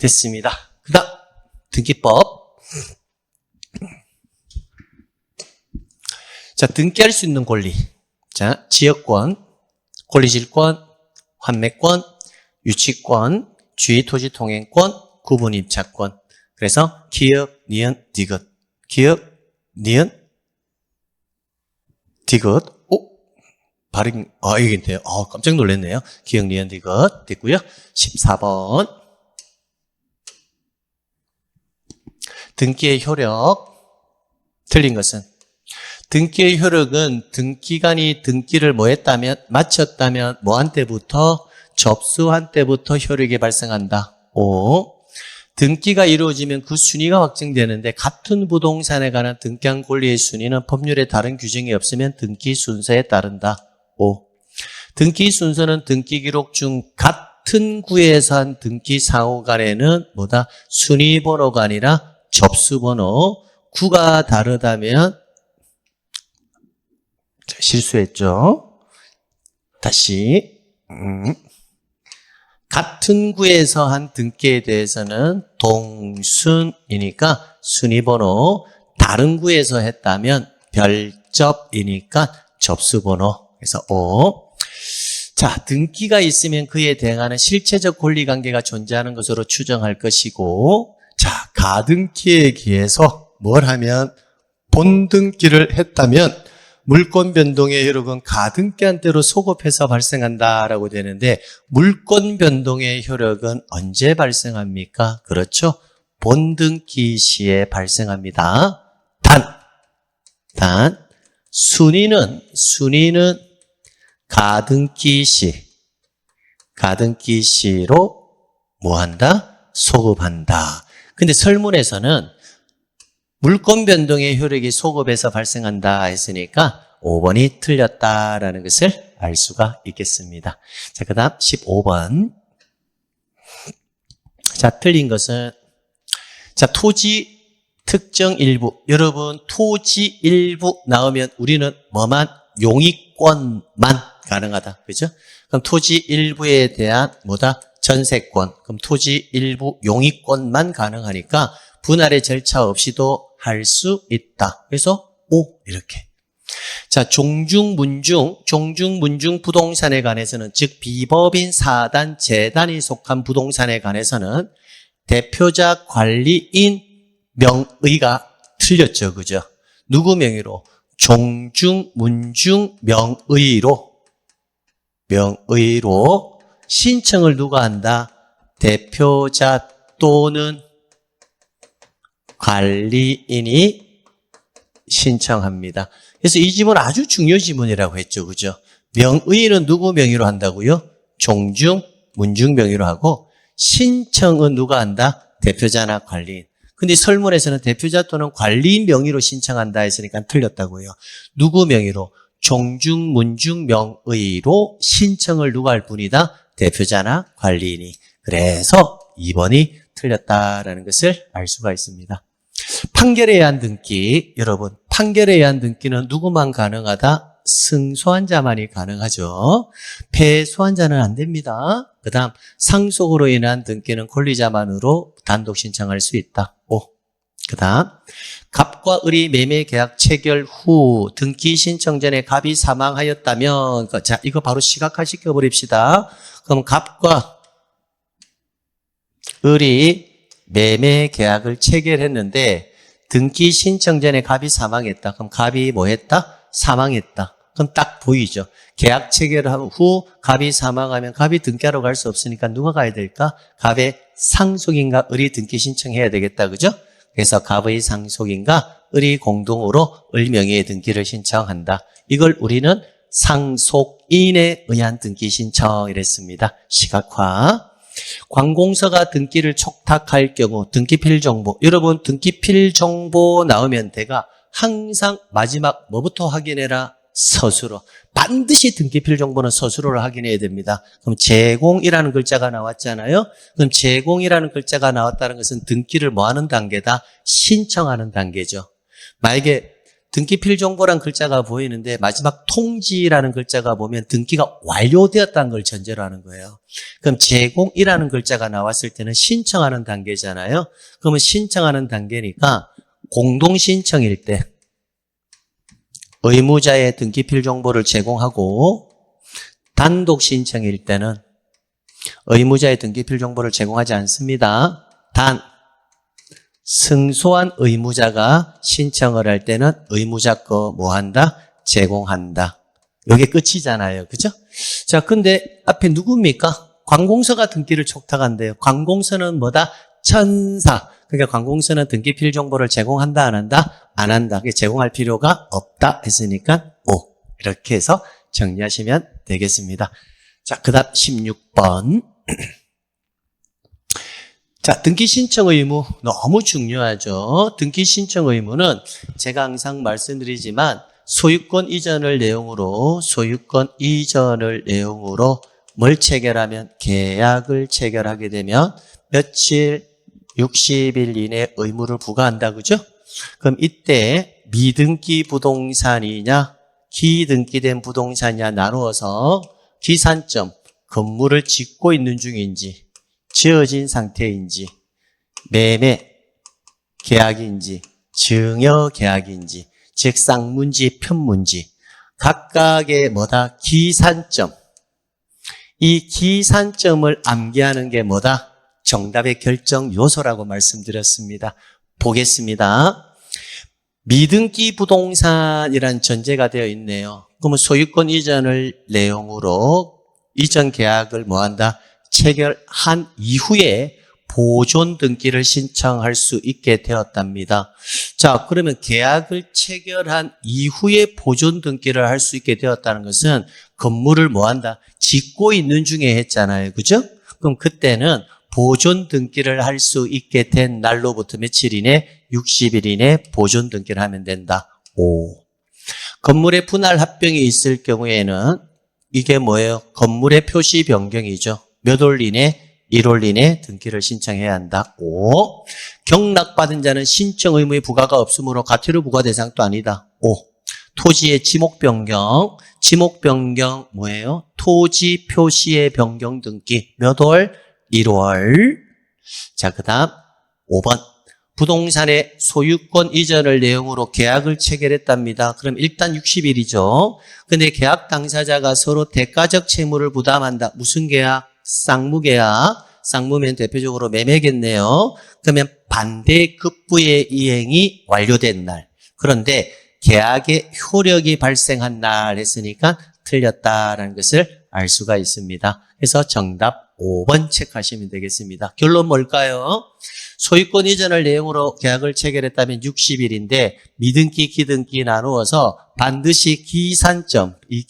됐습니다. 그 다음 등기법. 자, 등기할 수 있는 권리. 자, 지역권, 권리질권, 환매권, 유치권, 주의토지 통행권, 구분입차권. 그래서 기역, 니은, 디귿. 기역, 니은, 디귿. 발음, 이게 있네요. 깜짝 놀랐네요. 기역, 니은, 디귿. 됐고요. 14번. 등기의 효력. 틀린 것은 등기의 효력은 등기관이 등기를 마쳤다면 뭐한 때부터? 접수한 때부터 효력이 발생한다. 5. 등기가 이루어지면 그 순위가 확정되는데 같은 부동산에 관한 등기한 권리의 순위는 법률에 다른 규정이 없으면 등기 순서에 따른다. 5. 등기 순서는 등기 기록 중 같은 구에서 한 등기 상호 간에는 뭐다? 순위 번호가 아니라 접수 번호. 구가 다르다면 실수했죠. 다시 같은 구에서 한 등기에 대해서는 동순이니까 순위번호, 다른 구에서 했다면 별접이니까 접수번호. 그래서 5. 자, 등기가 있으면 그에 대응하는 실체적 권리관계가 존재하는 것으로 추정할 것이고, 자, 가등기에 기해서 뭘 하면 본등기를 했다면 물권 변동의 효력은 가등기한 대로 소급해서 발생한다라고 되는데 물권 변동의 효력은 언제 발생합니까? 그렇죠. 본등기 시에 발생합니다. 단 순위는 가등기 시로 뭐한다? 소급한다. 근데 설문에서는 물권 변동의 효력이 소급에서 발생한다 했으니까 5번이 틀렸다라는 것을 알 수가 있겠습니다. 자, 그 다음 15번. 자, 틀린 것은, 자, 토지 특정 일부. 여러분, 토지 일부 나오면 우리는 뭐만? 용익권만. 가능하다. 그죠? 그럼 토지 일부에 대한 뭐다? 전세권. 그럼 토지 일부 용의권만 가능하니까 분할의 절차 없이도 할 수 있다. 그래서 O 이렇게. 자, 종중문중 부동산에 관해서는 즉 비법인 사단, 재단이 속한 부동산에 관해서는 대표자 관리인 명의가 틀렸죠. 그죠? 누구 명의로? 종중문중 명의로 신청을 누가 한다? 대표자 또는 관리인이 신청합니다. 그래서 이 지문 아주 중요 지문이라고 했죠. 그죠? 명의는 누구 명의로 한다고요? 종중, 문중 명의로 하고 신청은 누가 한다? 대표자나 관리인. 근데 설문에서는 대표자 또는 관리인 명의로 신청한다 했으니까 틀렸다고요. 누구 명의로? 종중, 문중 명의로 신청을 누가 할 뿐이다? 대표자나 관리인이. 그래서 2번이 틀렸다라는 것을 알 수가 있습니다. 판결에 의한 등기, 여러분 판결에 의한 등기는 누구만 가능하다? 승소한 자만이 가능하죠. 패소한 자는 안 됩니다. 그 다음 상속으로 인한 등기는 권리자만으로 단독 신청할 수 있다. 그 다음 갑과 을이 매매 계약 체결 후 등기 신청 전에 갑이 사망하였다면, 자 이거 바로 시각화시켜 버립시다. 그럼 갑과 을이 매매 계약을 체결했는데 등기 신청 전에 갑이 사망했다. 그럼 갑이 뭐 했다? 사망했다. 그럼 딱 보이죠. 계약 체결한 후 갑이 사망하면 갑이 등기하러 갈 수 없으니까 누가 가야 될까? 갑의 상속인과 을이 등기 신청해야 되겠다. 그죠? 그래서 갑의 상속인과 을이 공동으로 을 명의의 등기를 신청한다. 이걸 우리는 상속인에 의한 등기 신청 이랬습니다. 시각화. 관공서가 등기를 촉탁할 경우 등기필 정보, 여러분 등기필 정보 나오면 내가 항상 마지막 뭐부터 확인해라? 서술어. 반드시 등기필 정보는 서술어를 확인해야 됩니다. 그럼 제공이라는 글자가 나왔잖아요. 그럼 제공이라는 글자가 나왔다는 것은 등기를 뭐 하는 단계다? 신청하는 단계죠. 만약에 등기필 정보란 글자가 보이는데 마지막 통지라는 글자가 보면 등기가 완료되었다는 걸 전제로 하는 거예요. 그럼 제공이라는 글자가 나왔을 때는 신청하는 단계잖아요. 그러면 신청하는 단계니까 공동신청일 때 의무자의 등기필 정보를 제공하고 단독 신청일 때는 의무자의 등기필 정보를 제공하지 않습니다. 단 승소한 의무자가 신청을 할 때는 의무자 거 뭐 한다? 제공한다. 이게 끝이잖아요. 그죠? 자, 근데 앞에 누굽니까? 관공서가 등기를 촉탁한대요. 관공서는 뭐다? 천사. 그러니까 관공서는 등기필 정보를 제공한다, 안 한다? 안 한다. 제공할 필요가 없다 했으니까 O. 이렇게 해서 정리하시면 되겠습니다. 자, 그 다음 16번. 자, 등기 신청 의무 너무 중요하죠. 등기 신청 의무는 제가 항상 말씀드리지만 소유권 이전을 내용으로 뭘 체결하면 계약을 체결하게 되면 며칠 60일 이내 의무를 부과한다. 그죠? 그럼 이때 미등기 부동산이냐 기등기된 부동산이냐 나누어서 기산점 건물을 짓고 있는 중인지 지어진 상태인지 매매 계약인지 증여 계약인지 즉 쌍문지 편문지 각각의 뭐다? 기산점. 이 기산점을 암기하는 게 뭐다? 정답의 결정 요소라고 말씀드렸습니다. 보겠습니다. 미등기 부동산이란 전제가 되어 있네요. 그러면 소유권 이전을 내용으로 이전 계약을 뭐한다? 체결한 이후에 보존 등기를 신청할 수 있게 되었답니다. 자, 그러면 계약을 체결한 이후에 보존 등기를 할 수 있게 되었다는 것은 건물을 뭐한다? 짓고 있는 중에 했잖아요. 그죠? 그럼 그때는 보존 등기를 할 수 있게 된 날로부터 며칠 이내? 60일 이내 보존 등기를 하면 된다. 5. 건물의 분할 합병이 있을 경우에는 이게 뭐예요? 건물의 표시 변경이죠. 몇 월 이내? 1월 이내 등기를 신청해야 한다. 5. 경락받은 자는 신청 의무의 부과가 없으므로 과태료 부과 대상도 아니다. 5. 토지의 지목 변경. 지목 변경 뭐예요? 토지 표시의 변경 등기. 몇 월? 1월. 자, 그 다음 5번. 부동산의 소유권 이전을 내용으로 계약을 체결했답니다. 그럼 일단 60일이죠. 근데 계약 당사자가 서로 대가적 채무를 부담한다. 무슨 계약? 쌍무계약. 쌍무면 대표적으로 매매겠네요. 그러면 반대급부의 이행이 완료된 날. 그런데 계약의 효력이 발생한 날 했으니까 틀렸다라는 것을 알 수가 있습니다. 그래서 정답 5번 체크하시면 되겠습니다. 결론 뭘까요? 소유권 이전을 내용으로 계약을 체결했다면 60일인데 미등기, 기등기 나누어서 반드시 기산점, 이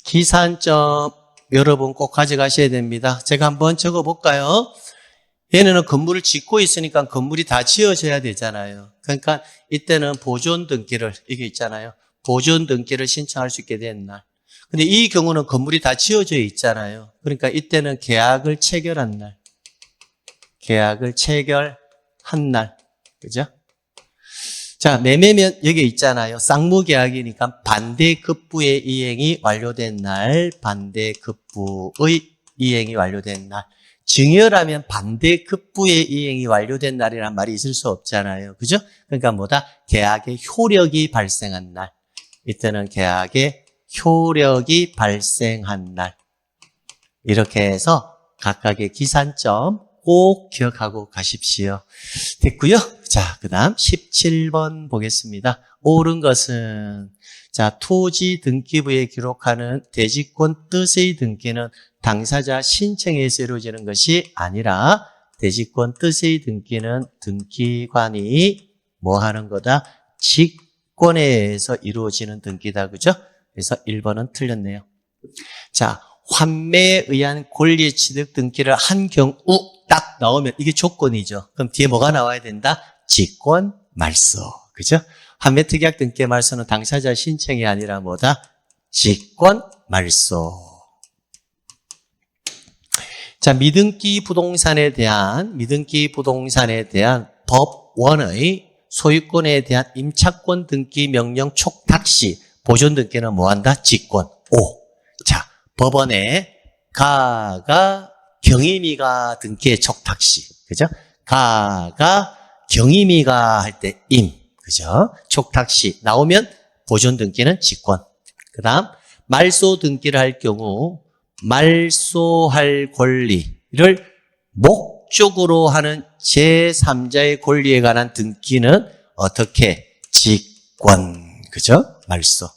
기산점 여러분 꼭 가져가셔야 됩니다. 제가 한번 적어볼까요? 얘네는 건물을 짓고 있으니까 건물이 다 지어져야 되잖아요. 그러니까 이때는 보존 등기를, 이게 있잖아요. 보존 등기를 신청할 수 있게 된 날. 근데 이 경우는 건물이 다 지어져 있잖아요. 그러니까 이때는 계약을 체결한 날. 계약을 체결한 날. 그죠? 자, 매매면 여기 있잖아요. 쌍무계약이니까 반대급부의 이행이 완료된 날. 반대급부의 이행이 완료된 날. 증여라면 반대급부의 이행이 완료된 날이란 말이 있을 수 없잖아요. 그죠? 그러니까 뭐다? 계약의 효력이 발생한 날. 이때는 계약의 효력이 발생한 날. 이렇게 해서 각각의 기산점 꼭 기억하고 가십시오. 됐고요. 자, 그 다음 17번 보겠습니다. 옳은 것은 자, 토지 등기부에 기록하는 대지권 뜻의 등기는 당사자 신청에 의해서 이루어지는 것이 아니라 대지권 뜻의 등기는 등기관이 뭐 하는 거다? 직권에 의해서 이루어지는 등기다. 그죠? 그래서 1번은 틀렸네요. 자, 환매에 의한 권리 취득 등기를 한 경우 딱 나오면 이게 조건이죠. 그럼 뒤에 뭐가 나와야 된다? 직권 말소. 그죠? 환매 특약 등기 말소는 당사자 신청이 아니라 뭐다? 직권 말소. 자, 미등기 부동산에 대한 법원의 소유권에 대한 임차권 등기 명령 촉탁 시 보존 등기는 뭐한다? 직권. 5. 자, 법원에 가가 경임이가 등기에 촉탁 시. 그죠? 가가 경임이가 할 때 임. 그죠? 촉탁 시 나오면 보존 등기는 직권. 그 다음, 말소 등기를 할 경우 말소할 권리를 목적으로 하는 제3자의 권리에 관한 등기는 어떻게? 직권. 그죠? 말소.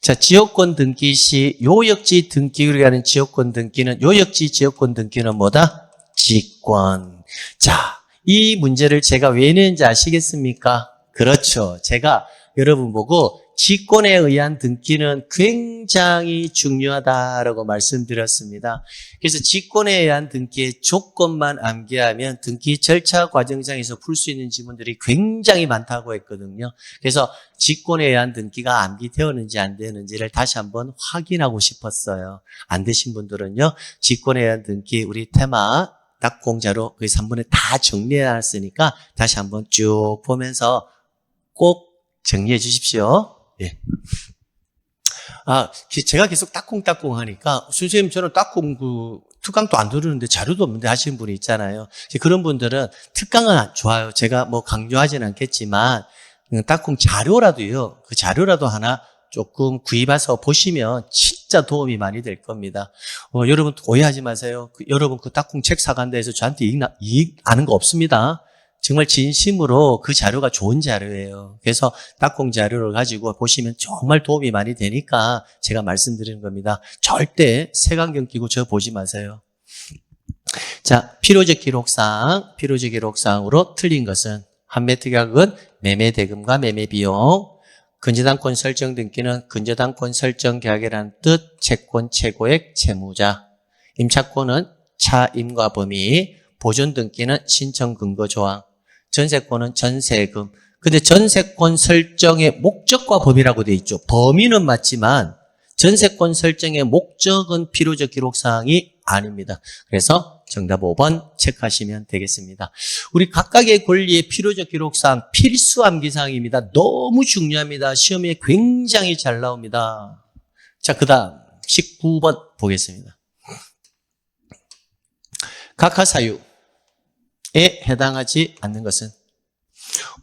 자, 지역권 등기 시 요역지 등기를 하는 지역권 등기는 요역지 지역권 등기는 뭐다? 직권. 자, 이 문제를 제가 왜 냈는지 아시겠습니까? 그렇죠. 제가 여러분 보고 직권에 의한 등기는 굉장히 중요하다라고 말씀드렸습니다. 그래서 직권에 의한 등기의 조건만 암기하면 등기 절차 과정상에서 풀 수 있는 지문들이 굉장히 많다고 했거든요. 그래서 직권에 의한 등기가 암기되었는지 안 되는지를 다시 한번 확인하고 싶었어요. 안 되신 분들은요, 직권에 의한 등기 우리 테마 딱공자로 그 3번에 다 정리해놨으니까 다시 한번 쭉 보면서 꼭 정리해 주십시오. 예. 제가 계속 따콩따콩 하니까, 선생님, 저는 따콩 특강도 안 들으는데 자료도 없는데 하시는 분이 있잖아요. 그런 분들은 특강은 좋아요. 제가 뭐 강조하진 않겠지만, 따콩 자료라도요, 그 자료라도 하나 조금 구입해서 보시면 진짜 도움이 많이 될 겁니다. 여러분 오해하지 마세요. 여러분 그 따콩 책 사간다 해서 저한테 이익 아는 거 없습니다. 정말 진심으로 그 자료가 좋은 자료예요. 그래서 따콩 자료를 가지고 보시면 정말 도움이 많이 되니까 제가 말씀드리는 겁니다. 절대 색안경 끼고 저 보지 마세요. 자, 필요적 기록상으로 틀린 것은 환매 특약은 매매 대금과 매매 비용, 근저당권 설정 등기는 근저당권 설정 계약이라는 뜻, 채권 최고액 채무자, 임차권은 차임과 범위, 보존 등기는 신청 근거 조항, 전세권은 전세금. 근데 전세권 설정의 목적과 범위라고 되어 있죠. 범위는 맞지만 전세권 설정의 목적은 필요적 기록사항이 아닙니다. 그래서 정답 5번 체크하시면 되겠습니다. 우리 각각의 권리의 필요적 기록사항, 필수 암기사항입니다. 너무 중요합니다. 시험에 굉장히 잘 나옵니다. 자, 그 다음 19번 보겠습니다. 각하사유에 해당하지 않는 것은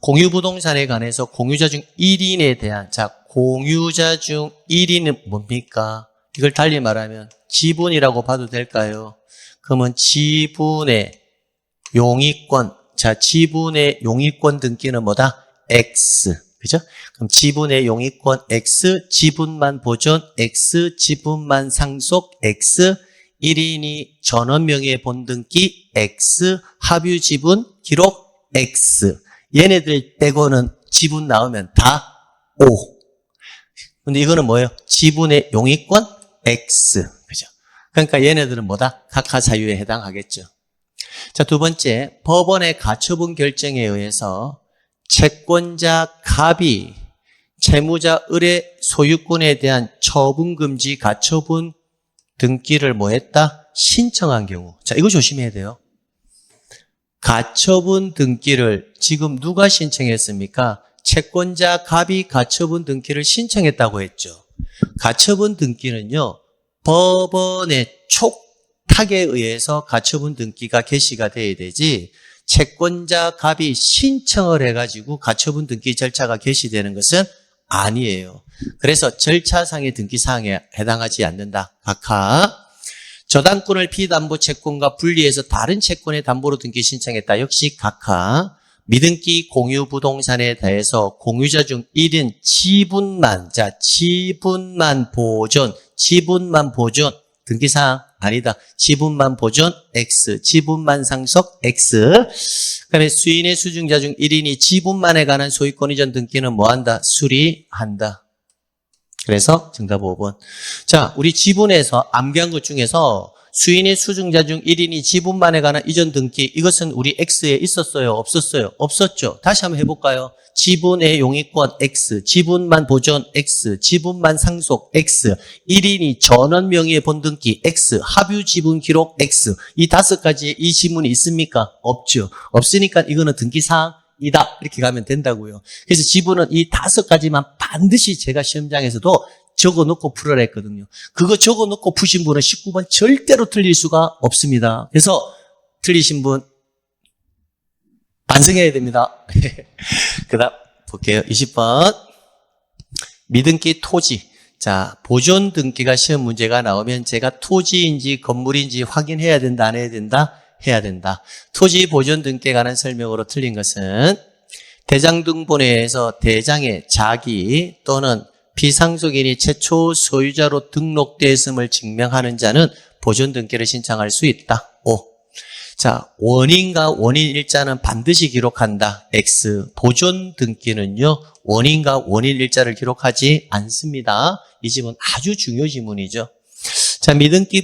공유부동산에 관해서 공유자 중 1인에 대한, 자, 공유자 중 1인은 뭡니까? 이걸 달리 말하면 지분이라고 봐도 될까요? 그러면 지분의 용의권, 자, 지분의 용의권 등기는 뭐다? X. 그죠? 그럼 지분의 용의권 X, 지분만 보존 X, 지분만 상속 X, 1인이 전원 명의의 본등기 X, 합유 지분 기록 X. 얘네들 빼고는 지분 나오면 다 O. 근데 이거는 뭐예요? 지분의 용의권 X. 그죠? 그러니까 얘네들은 뭐다? 각하사유에 해당하겠죠. 자, 두 번째, 법원의 가처분 결정에 의해서 채권자 갑이 채무자 을의 소유권에 대한 처분금지 가처분 등기를 뭐 했다? 신청한 경우. 자, 이거 조심해야 돼요. 가처분 등기를 지금 누가 신청했습니까? 채권자 갑이 가처분 등기를 신청했다고 했죠. 가처분 등기는요, 법원의 촉탁에 의해서 가처분 등기가 개시가 돼야 되지, 채권자 갑이 신청을 해가지고 가처분 등기 절차가 개시되는 것은 아니에요. 그래서 절차상의 등기사항에 해당하지 않는다. 각하. 저당권을 피담보 채권과 분리해서 다른 채권의 담보로 등기 신청했다. 역시 각하. 미등기 공유 부동산에 대해서 공유자 중 1인 지분만, 자, 지분만 보존, 등기사항 아니다. 지분만 보존 X, 지분만 상속 X. 그다음에 수인의 수증자 중 1인이 지분만에 관한 소유권 이전 등기는 뭐한다? 수리한다. 그래서 정답 5번. 자, 우리 지분에서 암기한 것 중에서 수인의 수증자 중 1인이 지분만에 관한 이전 등기, 이것은 우리 X에 있었어요? 없었어요? 없었죠. 다시 한번 해볼까요? 지분의 용의권 X, 지분만 보존 X, 지분만 상속 X, 1인이 전원 명의의 본등기 X, 합유 지분 기록 X. 이 5가지의 이 지문이 있습니까? 없죠. 없으니까 이거는 등기사항이다. 이렇게 가면 된다고요. 그래서 지분은 이 5가지만 반드시 제가 시험장에서도 적어놓고 풀어라 했거든요. 그거 적어놓고 푸신 분은 19번 절대로 틀릴 수가 없습니다. 그래서 틀리신 분 반성해야 됩니다. 그 다음 볼게요. 20번. 미등기 토지. 자, 보존 등기가 시험 문제가 나오면 제가 토지인지 건물인지 확인해야 된다, 안 해야 된다? 해야 된다. 토지 보존 등기에 관한 설명으로 틀린 것은 대장등본회에서 대장의 자기 또는 비상속인이 최초 소유자로 등록되었음을 증명하는 자는 보존 등기를 신청할 수 있다. 5. 자, 원인과 원인 일자는 반드시 기록한다. X. 보존 등기는요, 원인과 원인 일자를 기록하지 않습니다. 이 지문 아주 중요 지문이죠. 자, 미등기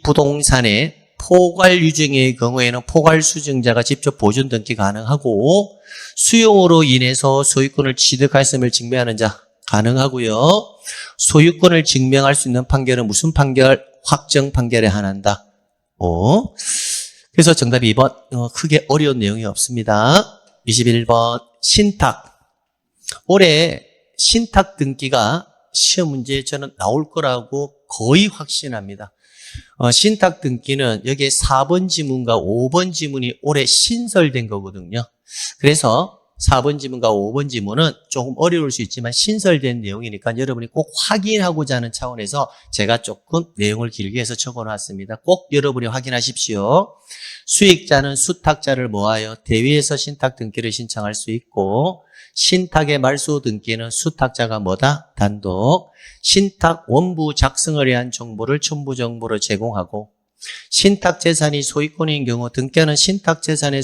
부동산의 포괄 유증의 경우에는 포괄 수증자가 직접 보존 등기 가능하고, 수용으로 인해서 소유권을 취득했음을 증명하는 자 가능하고요. 소유권을 증명할 수 있는 판결은 무슨 판결? 확정 판결에 한한다. 그래서 정답 2번. 크게 어려운 내용이 없습니다. 21번. 신탁. 올해 신탁 등기가 시험 문제에 저는 나올 거라고 거의 확신합니다. 신탁 등기는 여기에 4번 지문과 5번 지문이 올해 신설된 거거든요. 그래서 4번 지문과 5번 지문은 조금 어려울 수 있지만 신설된 내용이니까 여러분이 꼭 확인하고자 하는 차원에서 제가 조금 내용을 길게 해서 적어놨습니다. 꼭 여러분이 확인하십시오. 수익자는 수탁자를 모아요. 대위에서 신탁 등기를 신청할 수 있고, 신탁의 말소 등기는 수탁자가 뭐다? 단독. 신탁 원부 작성을 위한 정보를 첨부 정보로 제공하고, 신탁 재산이 소유권인 경우 등기하는 신탁 재산에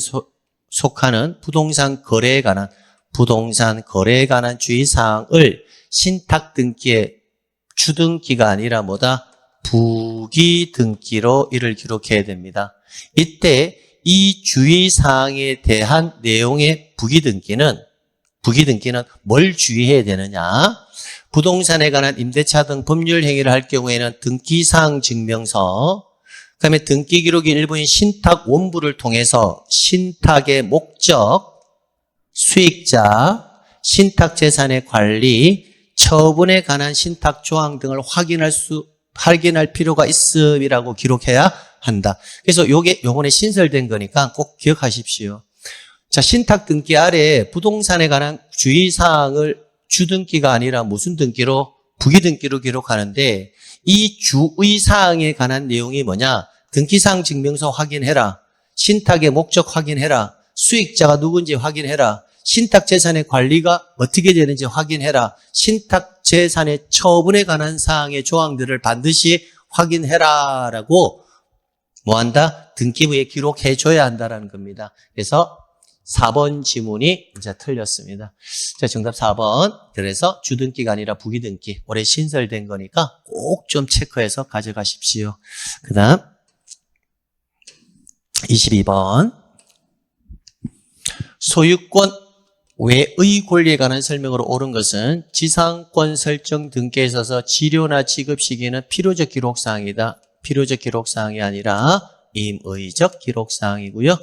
속하는 부동산 거래에 관한 주의사항을 신탁 등기의 주등기가 아니라 뭐다? 부기 등기로 이를 기록해야 됩니다. 이때 이 주의사항에 대한 내용의 부기 등기는 뭘 주의해야 되느냐? 부동산에 관한 임대차 등 법률 행위를 할 경우에는 등기사항 증명서, 그다음에 등기 기록인 일부인 신탁 원부를 통해서 신탁의 목적, 수익자, 신탁 재산의 관리, 처분에 관한 신탁 조항 등을 확인할 필요가 있음이라고 기록해야 한다. 그래서 요번에 신설된 거니까 꼭 기억하십시오. 자, 신탁 등기 아래에 부동산에 관한 주의사항을 주등기가 아니라 무슨 등기로? 부기등기로 기록하는데 이 주의사항에 관한 내용이 뭐냐? 등기사항 증명서 확인해라. 신탁의 목적 확인해라. 수익자가 누군지 확인해라. 신탁 재산의 관리가 어떻게 되는지 확인해라. 신탁 재산의 처분에 관한 사항의 조항들을 반드시 확인해라 라고 뭐한다? 등기부에 기록해줘야 한다는 겁니다. 그래서 4번 지문이 이제 틀렸습니다. 자, 정답 4번. 그래서 주등기가 아니라 부기등기. 올해 신설된 거니까 꼭 좀 체크해서 가져가십시오. 그 다음 22번. 소유권 외의 권리에 관한 설명으로 옳은 것은 지상권 설정 등기에 있어서 지료나 지급 시기는 필요적 기록사항이다. 필요적 기록사항이 아니라 임의적 기록사항이고요.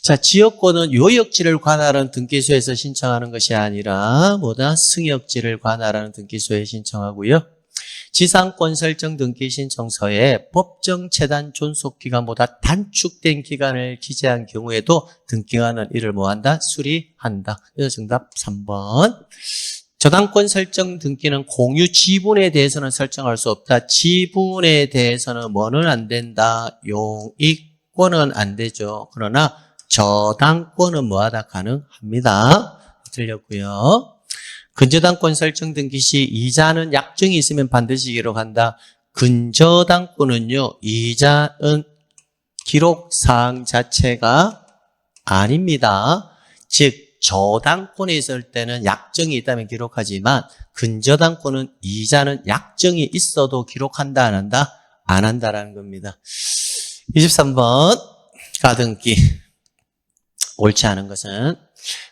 자, 지역권은 요역지를 관할하는 등기소에서 신청하는 것이 아니라 뭐다? 승역지를 관할하는 등기소에 신청하고요. 지상권 설정 등기 신청서에 법정 체단 존속 기간보다 단축된 기간을 기재한 경우에도 등기관은 이를 뭐한다? 수리한다. 그래서 정답 3번. 저당권 설정 등기는 공유 지분에 대해서는 설정할 수 없다. 지분에 대해서는 뭐는 안 된다? 용익권은 안 되죠. 그러나 저당권은 뭐하다? 가능합니다. 틀렸고요. 근저당권 설정 등기 시 이자는 약정이 있으면 반드시 기록한다. 근저당권은요, 이자는 기록사항 자체가 아닙니다. 즉, 저당권에 있을 때는 약정이 있다면 기록하지만 근저당권은 이자는 약정이 있어도 기록한다, 안 한다? 안 한다라는 겁니다. 23번 가등기. 옳지 않은 것은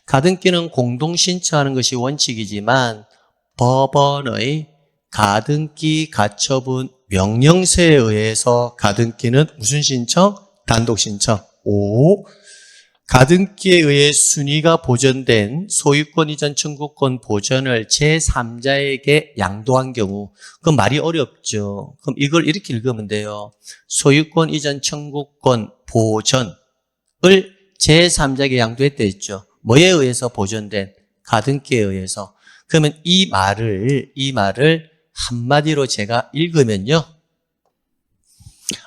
가등기는 공동 신청하는 것이 원칙이지만 법원의 가등기 가처분 명령서에 의해서 가등기는 무슨 신청? 단독 신청. 5. 가등기에 의해 순위가 보전된 소유권 이전 청구권 보전을 제3자에게 양도한 경우, 그건 말이 어렵죠. 그럼 이걸 이렇게 읽으면 돼요. 소유권 이전 청구권 보전을 제3자에게 양도했다 했죠. 뭐에 의해서 보전된? 가등기에 의해서. 그러면 이 말을 한마디로 제가 읽으면요.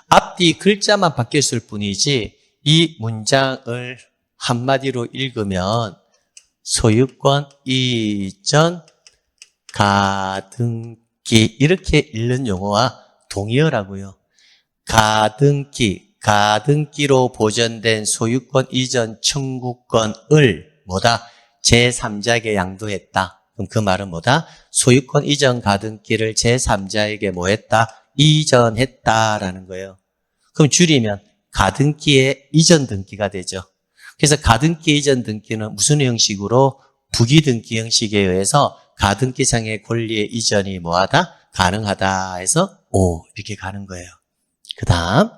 앞뒤 글자만 바뀌었을 뿐이지 이 문장을 한마디로 읽으면 소유권 이전 가등기 이렇게 읽는 용어와 동의어라고요. 가등기로 보전된 소유권 이전 청구권을 뭐다? 제3자에게 양도했다. 그럼 그 말은 뭐다? 소유권 이전 가등기를 제3자에게 뭐했다? 이전했다라는 거예요. 그럼 줄이면 가등기의 이전 등기가 되죠. 그래서 가등기 이전 등기는 무슨 형식으로? 부기등기 형식에 의해서 가등기상의 권리의 이전이 뭐하다? 가능하다 해서 이렇게 가는 거예요. 그 다음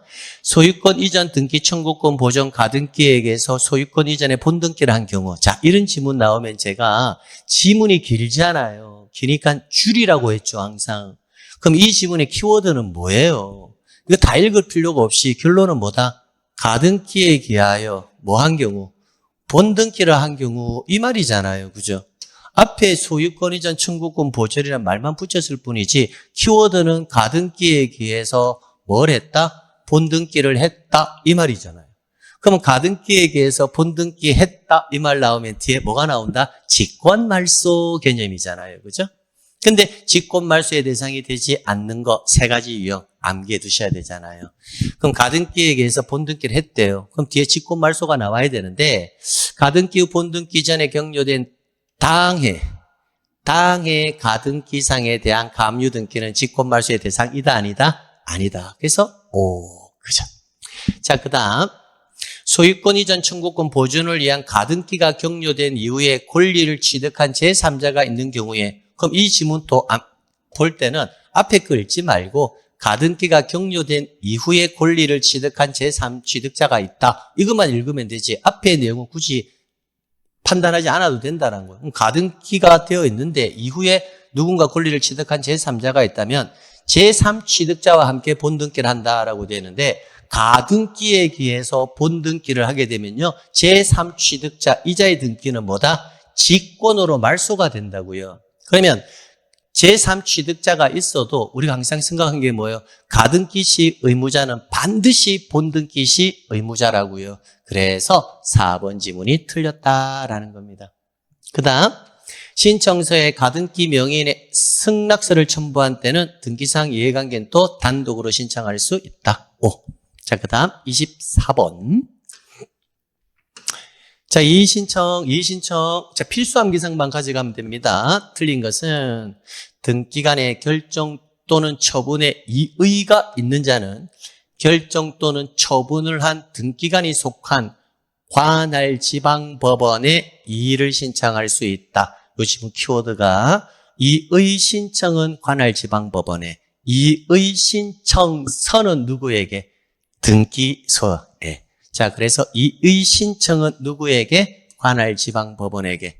소유권 이전 등기 청구권 보전 가등기에게서 소유권 이전의 본등기를 한 경우, 자, 이런 지문 나오면 제가 지문이 길잖아요. 기니까 줄이라고 했죠, 항상. 그럼 이 지문의 키워드는 뭐예요? 이거 다 읽을 필요가 없이 결론은 뭐다? 가등기에 기하여 뭐 한 경우? 본등기를 한 경우, 이 말이잖아요. 그죠? 앞에 소유권 이전 청구권 보전이라는 말만 붙였을 뿐이지 키워드는 가등기에 기해서 뭘 했다? 본등기를 했다, 이 말이잖아요. 그러면 가등기에 기해서 본등기 했다, 이 말 나오면 뒤에 뭐가 나온다? 직권말소 개념이잖아요. 그죠? 근데 직권말소의 대상이 되지 않는 거 세 가지 유형 암기해 두셔야 되잖아요. 그럼 가등기에 의해서 본등기를 했대요. 그럼 뒤에 직권말소가 나와야 되는데 가등기 후 본등기 전에 격려된 당해 가등기상에 대한 감유등기는 직권말소의 대상이다, 아니다? 아니다. 그래서 그죠. 자, 그 다음 소유권 이전 청구권 보존을 위한 가등기가 격려된 이후에 권리를 취득한 제3자가 있는 경우에, 그럼 이 지문 또 볼 때는 앞에 거 읽지 말고 가등기가 격려된 이후에 권리를 취득한 제3취득자가 있다. 이것만 읽으면 되지. 앞의 내용은 굳이 판단하지 않아도 된다는 거예요. 가등기가 되어 있는데 이후에 누군가 권리를 취득한 제3자가 있다면 제3취득자와 함께 본등기를 한다라고 되는데 가등기에 기해서 본등기를 하게 되면요. 제3취득자 이자의 등기는 뭐다? 직권으로 말소가 된다고요. 그러면 제3취득자가 있어도 우리가 항상 생각한 게 뭐예요? 가등기 시 의무자는 반드시 본등기 시 의무자라고요. 그래서 4번 지문이 틀렸다라는 겁니다. 그 다음 신청서에 가등기 명의인의 승낙서를 첨부한 때는 등기상 이해관계는 또 단독으로 신청할 수 있다. 자, 그 다음 24번. 자, 이의신청. 자, 필수함 기상만 가져가면 됩니다. 틀린 것은 등기간의 결정 또는 처분에 이의가 있는 자는 결정 또는 처분을 한 등기간이 속한 관할 지방법원에 이의를 신청할 수 있다. 요 지금 키워드가 이의 신청은 관할 지방법원에, 이의 신청서는 누구에게? 등기소에. 자, 그래서 이의 신청은 누구에게? 관할 지방법원에게.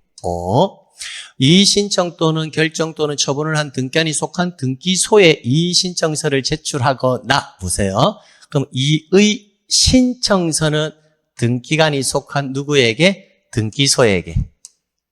이의 신청 또는 결정 또는 처분을 한 등기관이 속한 등기소에 이의 신청서를 제출하거나, 보세요. 그럼 이의 신청서는 등기관이 속한 누구에게? 등기소에게.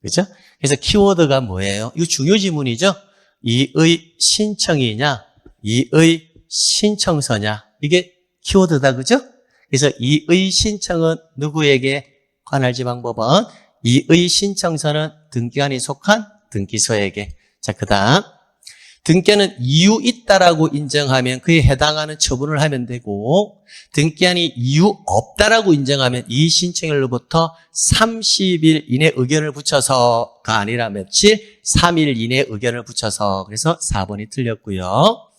그죠? 그래서 키워드가 뭐예요? 이거 중요 지문이죠? 이의 신청이냐, 이의 신청서냐. 이게 키워드다, 그죠? 그래서 이의 신청은 누구에게? 관할지방법원. 이의 신청서는 등기관이 속한 등기소에게. 자, 그 다음 등기관은 이유 있다라고 인정하면 그에 해당하는 처분을 하면 되고, 등기관이 이유 없다라고 인정하면 이의 신청일로부터 30일 이내 의견을 붙여서가 아니라 며칠? 3일 이내 의견을 붙여서. 그래서 4번이 틀렸고요.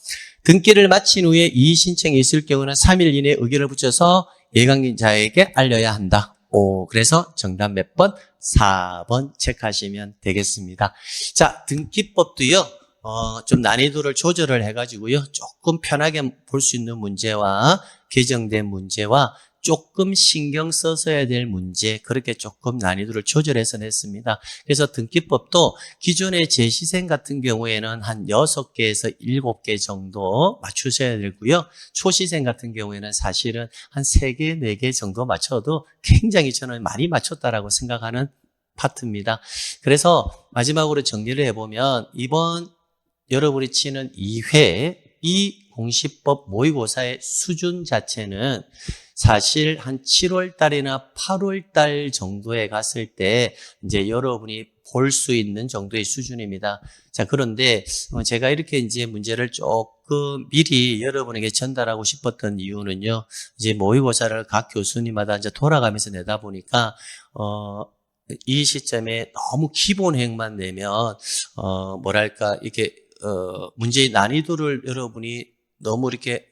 등기를 마친 후에 이의 신청이 있을 경우는 3일 이내 의견을 붙여서 예관계자에게 알려야 한다. 그래서 정답 몇 번? 4번 체크하시면 되겠습니다. 자, 등기법도요, 좀 난이도를 조절을 해가지고요, 조금 편하게 볼 수 있는 문제와 개정된 문제와 조금 신경 써서 해야 될 문제, 그렇게 조금 난이도를 조절해서 냈습니다. 그래서 등기법도 기존의 제시생 같은 경우에는 한 6개에서 7개 정도 맞추셔야 되고요. 초시생 같은 경우에는 사실은 한 3개, 4개 정도 맞춰도 굉장히 저는 많이 맞췄다라고 생각하는 파트입니다. 그래서 마지막으로 정리를 해보면 이번 여러분이 치는 2회 이 공시법 모의고사의 수준 자체는 사실 한 7월 달이나 8월 달 정도에 갔을 때 이제 여러분이 볼 수 있는 정도의 수준입니다. 자, 그런데 제가 이렇게 이제 문제를 조금 미리 여러분에게 전달하고 싶었던 이유는요, 이제 모의고사를 각 교수님마다 이제 돌아가면서 내다 보니까, 이 시점에 너무 기본행만 내면, 뭐랄까, 이게, 문제의 난이도를 여러분이 너무 이렇게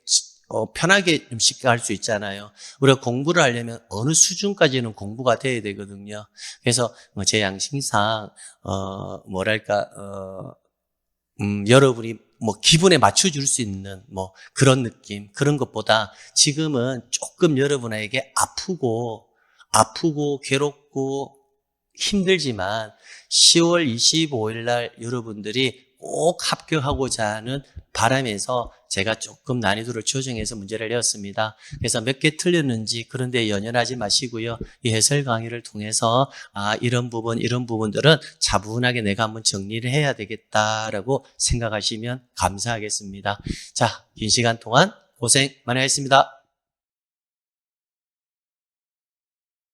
편하게 좀 쉽게 할 수 있잖아요. 우리가 공부를 하려면 어느 수준까지는 공부가 돼야 되거든요. 그래서 제 양심상 뭐랄까 여러분이 뭐 기분에 맞춰줄 수 있는 뭐 그런 느낌, 그런 것보다 지금은 조금 여러분에게 아프고 괴롭고 힘들지만 10월 25일 날 여러분들이 꼭 합격하고자 하는 바람에서 제가 조금 난이도를 조정해서 문제를 내었습니다. 그래서 몇 개 틀렸는지 그런 데 연연하지 마시고요. 이 해설 강의를 통해서 이런 부분들은 차분하게 내가 한번 정리를 해야 되겠다라고 생각하시면 감사하겠습니다. 자, 긴 시간 동안 고생 많이 했습니다.